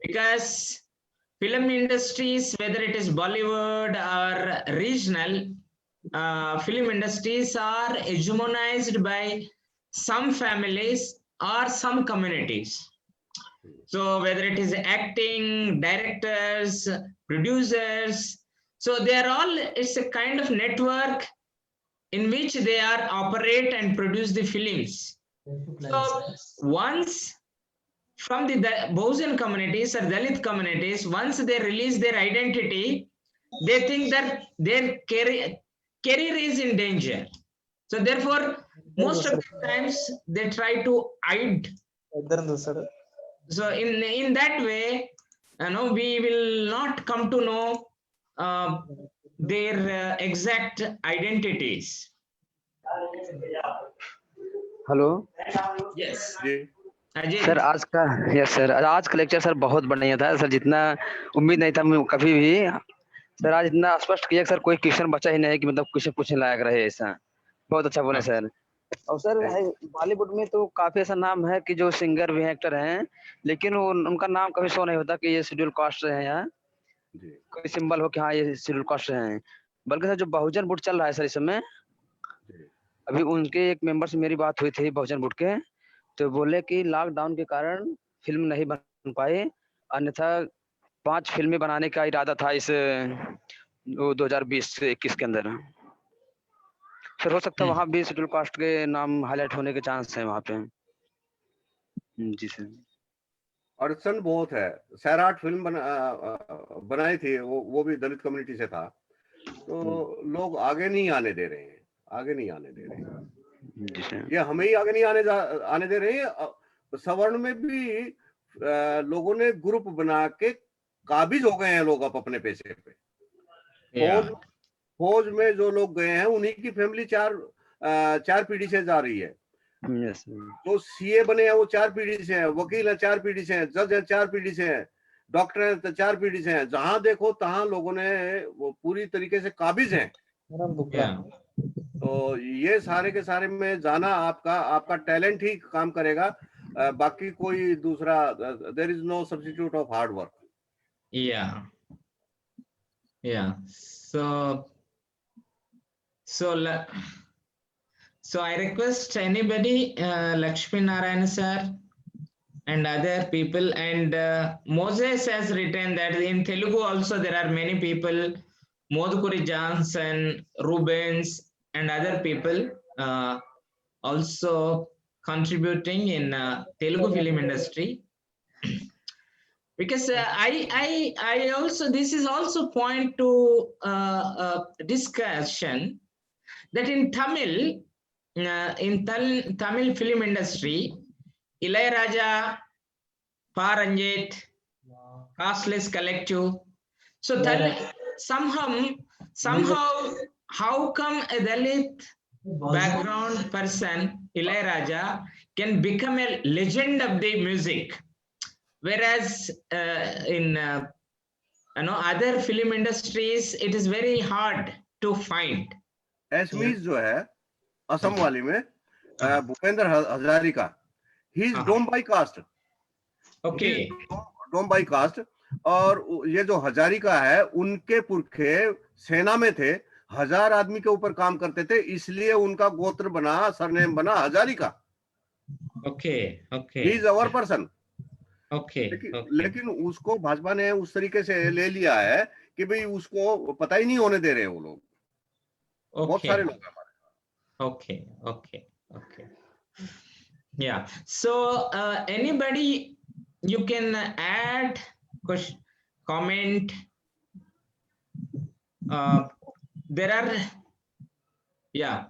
because film industries, whether it is Bollywood or regional film industries, are hegemonized by some families or some communities. So whether it is acting, directors, producers, so they are all, it's a kind of network in which they are operate and produce the films. So once from the Bahujan communities or Dalit communities, once they release their identity, they think that their career is in danger. So therefore, most of the times they try to hide. So in that way, we will not come to know their exact identities. Hello. Yes. Sir आज का आज का लेक्चर सर बहुत बढ़िया था सर, जितना उम्मीद नहीं था कभी भी. सर आज इतना स्पष्ट किया सर, कोई क्वेश्चन बचा ही नहीं कि मतलब क्वेश्चन पूछने लायक रहे. ऐसा बहुत अच्छा बोले सर. और सर बॉलीवुड में तो काफी ऐसा नाम है कि जो सिंगर भी हैं, एक्टर हैं, लेकिन उनका नाम कभी शो नहीं होता कि ये शेड्यूल कास्ट है, यहाँ कोई सिंबल हो कि हाँ ये शेड्यूल कास्ट हैं. बल्कि सर जो बहुजन बुट चल रहा है सर इस समय, अभी उनके एक मेंबर से मेरी बात हुई थी बहुजन बुट के, तो बोले कि लॉकडाउन के कारण फिल्म नहीं बन पाए, अन्यथा 5 फिल्में बनाने का इरादा था इस 2020 से 21 के अंदर. फिर हो सकता है वहाँ भी शेड्यूल कास्ट के नाम हाईलाइट होने के चांस है वहाँ पे. जी सर. अड़चन बहुत है. सैराट फिल्म बनाई थी, वो भी दलित कम्युनिटी से था, तो लोग आगे नहीं आने दे रहे हैं. ये हमें ही आगे नहीं आने दे रहे हैं. सवर्ण में भी लोगों ने ग्रुप बना के काबिज हो गए हैं लोग अपने पैसे पे. फौज में जो लोग गए हैं उन्हीं की फैमिली चार पीढ़ी से जा रही है. तो सीए बने हैं वो 4 पीढ़ी से हैं, वकील है 4 पीढ़ी से हैं, जज है 4 पीढ़ी से हैं, डॉक्टर है 4 पीढ़ी से हैं. जहां देखो तहां लोगों ने वो पूरी तरीके से काबिज हैं. तो ये सारे के सारे में जाना आपका टैलेंट ही काम करेगा, बाकी कोई दूसरा, there is no substitute of hard work. So I request anybody, Lakshmi Narayana sir and other people, and Moses has written that in Telugu also there are many people, Modukuri Johnson, Rubens, and other people also contributing in Telugu film industry. Because I also, this is also point to discussion that in Tamil, Tamil film industry, Ilayaraja, Paranjit, Castless Collective. So somehow, how come a Dalit background person, Ilayaraja, can become a legend of the music, whereas in other film industries, it is very hard to find. Assamese जो है असम वाली में Bhupendra Hazarika, he is Dom by caste, Okay. Dom by caste. और ये जो हजारिका है, उनके पुरखे सेना में थे, 1000 आदमी के ऊपर काम करते थे, इसलिए उनका गोत्र बना, सरनेम बना Hazarika. Okay. He is our person. Okay. लेकिन उसको भाजपा ने उस तरीके से ले लिया है कि भाई उसको पता ही नहीं होने दे रहे वो लोग। बहुत सारे लोग हैं हमारे। Okay. Yeah. So anybody, you can add question, comment. There are, yeah.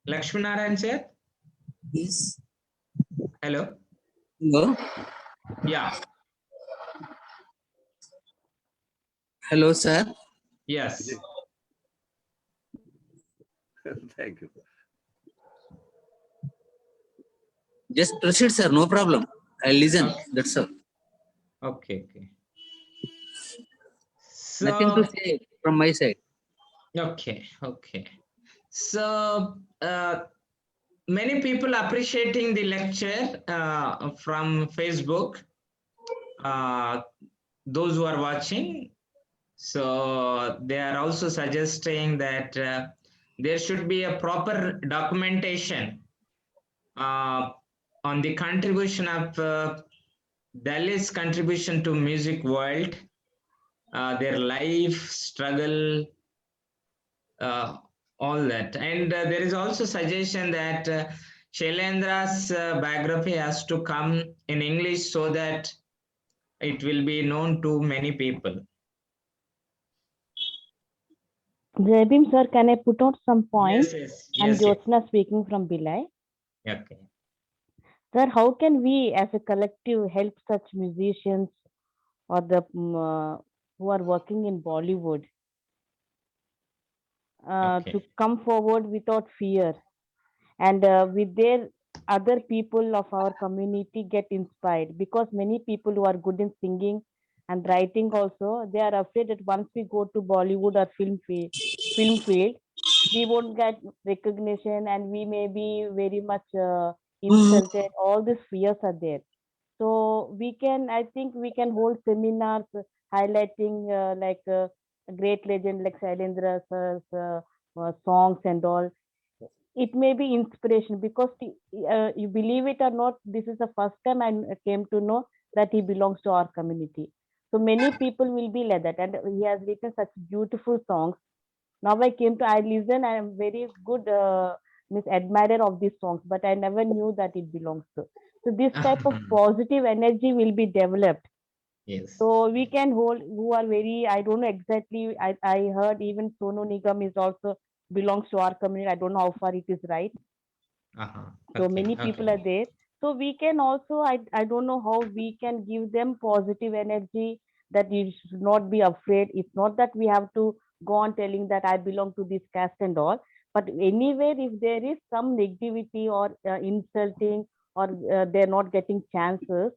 Lakshmi Narayan sir. Yes. Hello. Hello. Yeah. Hello, sir. Yes. Thank you. Just proceed, sir. No problem. I'll listen. That's all. Okay. Nothing to So say from my side. okay. So many people appreciating the lecture from Facebook. Those who are watching, so they are also suggesting that there should be a proper documentation on the contribution of Dalits' contribution to music world, their life struggle, all that. And there is also suggestion that Shailendra's biography has to come in English so that it will be known to many people. Jabim sir, can I put out some points? Yes. I'm Jyotsna speaking from Bhilai. Okay. Sir, how can we as a collective help such musicians or the who are working in Bollywood to come forward without fear, and with their other people of our community get inspired? Because many people who are good in singing and writing also, they are afraid that once we go to Bollywood or film field, we won't get recognition and we may be very much insulted. All these fears are there. So I think we can hold seminars highlighting like a great legend like Shailendra sir's songs and all. It may be inspiration, because you believe it or not, this is the first time I came to know that he belongs to our community. So many people will be like that, and he has written such beautiful songs. Now I listen, I am very good admirer of these songs, but I never knew that it belongs to. So this type of positive energy will be developed. Yes. So we can hold who are very, I don't know exactly, I heard even Sonu Nigam is also belongs to our community. I don't know how far it is right. So many people are there. So we can also, I don't know how we can give them positive energy, that you should not be afraid. It's not that we have to go on telling that I belong to this caste and all. But anywhere, if there is some negativity or insulting, or they're not getting chances,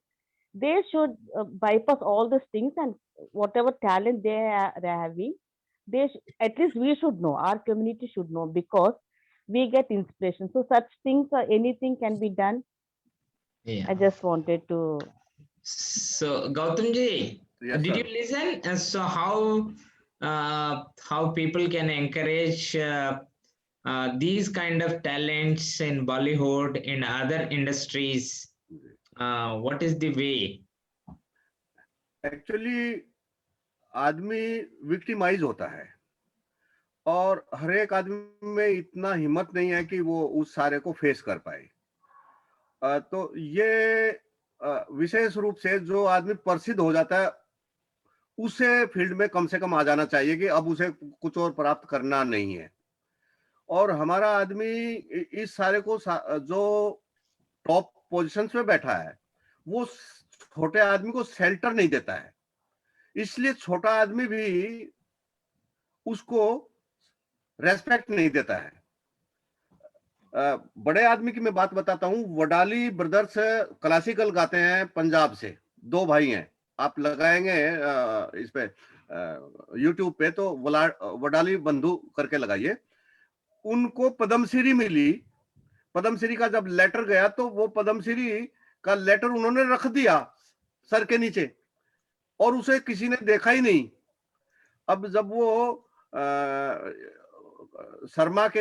they should bypass all these things, and whatever talent they're having, at least we should know, our community should know, because we get inspiration. So such things, anything can be done. Yeah. I just wanted to. So Gautamji, Yes, did sir. you listen? So how people can encourage these kind of talents in Bollywood, in other industries, what is the way? Actually आदमी विक्टिमाइज होता है और हर एक आदमी में इतना हिम्मत नहीं है कि वो उस सारे को फेस कर पाए। तो ये विशेष रूप से जो आदमी प्रसिद्ध हो जाता है उसे फील्ड में कम से कम आ जाना चाहिए कि अब उसे कुछ और प्राप्त करना नहीं है। और हमारा आदमी इस सारे को जो टॉप पोजीशंस पे बैठा है वो छोटे आदमी को शेल्टर नहीं देता है, इसलिए छोटा आदमी भी उसको रेस्पेक्ट नहीं देता है। बड़े आदमी की मैं बात बताता हूँ, वडाली ब्रदर्स क्लासिकल गाते हैं पंजाब से, 2 भाई हैं, आप लगाएंगे इस पे यूट्यूब पे तो वडाली बंधु करके लगाइए। उनको पद्मश्री मिली, पद्मश्री का जब लेटर गया तो वो पद्मश्री का लेटर उन्होंने रख दिया सर के नीचे और उसे किसी ने देखा ही नहीं। अब जब वो शर्मा के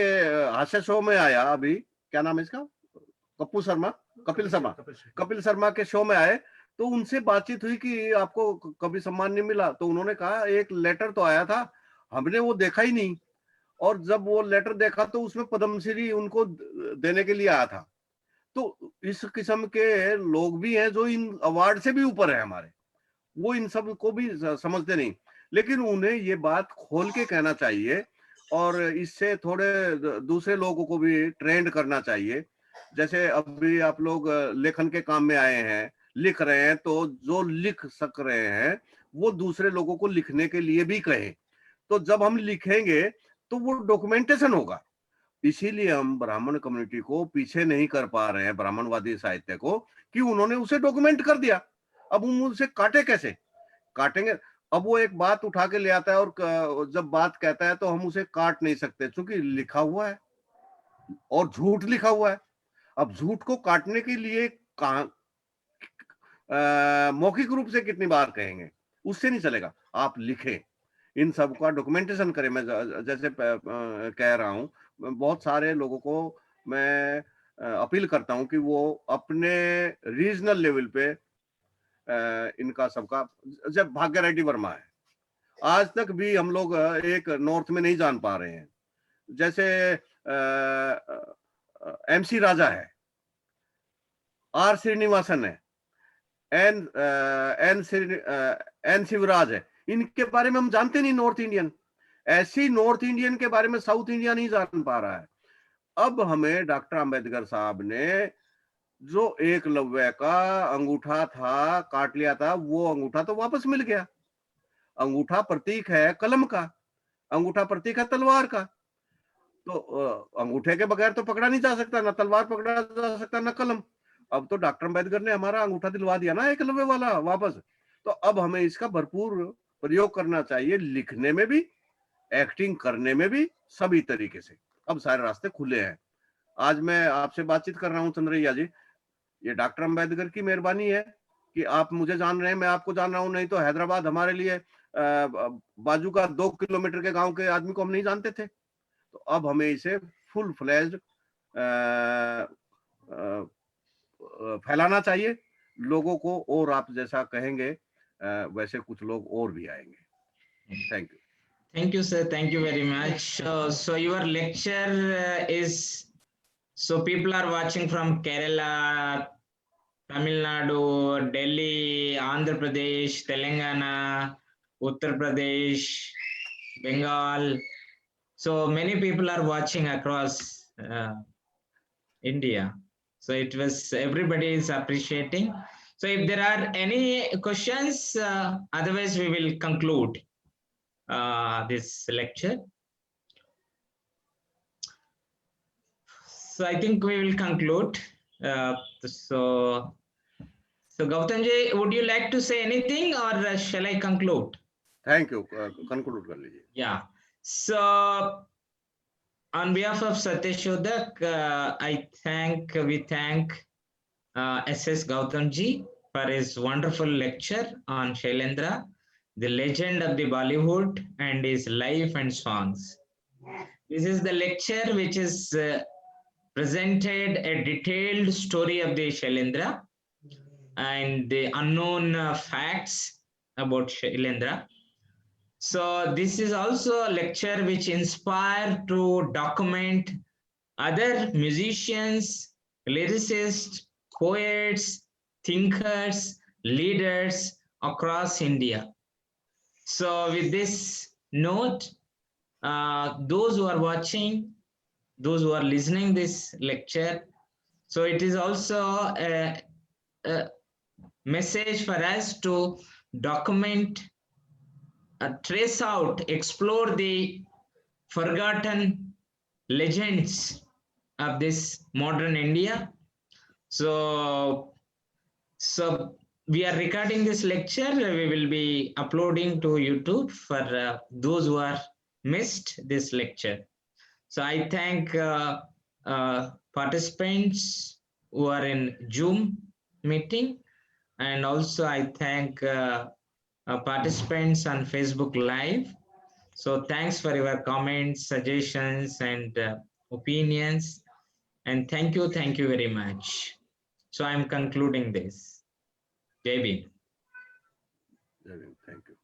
हास्य शो में आया, अभी क्या नाम है इसका, कपिल शर्मा के शो में आए तो उनसे बातचीत हुई कि आपको कभी सम्मान नहीं मिला, तो उन्होंने कहा एक लेटर तो आया था, हमने वो देखा ही नहीं, और जब वो लेटर देखा तो उसमें पद्मश्री उनको देने के लिए आया था। तो इस किस्म के लोग भी हैं जो इन अवार्ड से भी ऊपर है हमारे, वो इन सब को भी समझते नहीं, लेकिन उन्हें ये बात खोल के कहना चाहिए और इससे थोड़े दूसरे लोगों को भी ट्रेंड करना चाहिए। जैसे अभी आप लोग लेखन के काम में आए हैं, लिख रहे हैं, तो जो लिख सक रहे हैं वो दूसरे लोगों को लिखने के लिए भी कहें, तो जब हम लिखेंगे तो वो डॉक्यूमेंटेशन होगा। इसीलिए हम ब्राह्मण कम्युनिटी को पीछे नहीं कर पा रहे हैं, ब्राह्मणवादी साहित्य को, कि उन्होंने उसे डॉक्यूमेंट कर दिया, अब हम उसे काटे कैसे काटेंगे। अब वो एक बात उठा के ले आता है और जब बात कहता है तो हम उसे काट नहीं सकते क्योंकि लिखा हुआ है और झूठ लिखा हुआ है। अब झूठ को काटने के लिए मौखिक रूप से कितनी बार कहेंगे, उससे नहीं चलेगा। आप लिखें, इन सब का डॉक्यूमेंटेशन करें। मैं जैसे कह रहा हूँ, बहुत सारे लोगों को मैं अपील करता हूँ कि वो अपने रीजनल लेवल पे इनका सबका, जब भाग्य रेड्डी वर्मा है, आज तक भी हम लोग एक नॉर्थ में नहीं जान पा रहे हैं। जैसे MC राजा है, R श्रीनिवासन है, एन शिवराज है, इनके बारे में हम जानते नहीं नॉर्थ इंडियन। ऐसी नॉर्थ इंडियन के बारे में साउथ इंडिया नहीं जान पा रहा है। अब हमें डॉक्टर अंबेडकर साहब ने जो एकलव्य का अंगूठा था काट लिया था, वो अंगूठा तो वापस मिल गया। अंगूठा प्रतीक है कलम का, अंगूठा प्रतीक है तलवार का, तो अंगूठे के बगैर तो पकड़ा नहीं जा सकता, ना तलवार पकड़ा जा सकता ना कलम। अब तो डॉक्टर अंबेडकर ने हमारा अंगूठा दिलवा दिया ना एकलव्य वाला वापस। तो अब हमें इसका भरपूर प्रयोग करना चाहिए, लिखने में भी, एक्टिंग करने में भी, सभी तरीके से। अब सारे रास्ते खुले हैं। आज मैं आपसे बातचीत कर रहा हूँ चंद्रैया जी, ये डॉक्टर अंबेडकर की मेहरबानी है कि आप मुझे जान रहे हैं, मैं आपको जान रहा हूँ। नहीं तो हैदराबाद हमारे लिए बाजू का 2 किलोमीटर के गांव के आदमी को हम नहीं जानते थे। तो अब हमें इसे फुल फ्लैज्ड फैलाना चाहिए लोगों को, और आप जैसा कहेंगे वैसे कुछ लोग और भी आएंगे। Thank you. Thank you, sir. Thank you very much. So your lecture is, so people are watching from Kerala, Tamil Nadu, Delhi, Andhra Pradesh, Telangana, Uttar Pradesh, Bengal. So many people are watching across India. So it was, everybody is appreciating. So if there are any questions, otherwise we will conclude this lecture. So I think we will conclude. So Gautamji, would you like to say anything or shall I conclude? Thank you. Conclude कर लीजिए. Yeah. So on behalf of Satyashodak, we thank SS Gautamji for his wonderful lecture on Shailendra, the legend of the Bollywood, and his life and songs. This is the lecture which is presented a detailed story of the Shailendra and the unknown facts about Shailendra. So this is also a lecture which inspired to document other musicians, lyricists, poets, thinkers, leaders across India. So with this note, those who are watching, those who are listening this lecture, so it is also a message for us to document, trace out, explore the forgotten legends of this modern India. So we are recording this lecture. We will be uploading to YouTube for those who are missed this lecture. So I thank participants who are in Zoom meeting, and also I thank participants on Facebook Live. So thanks for your comments, suggestions, and opinions. And thank you very much. So I'm concluding this. Jai Bhim. Thank you.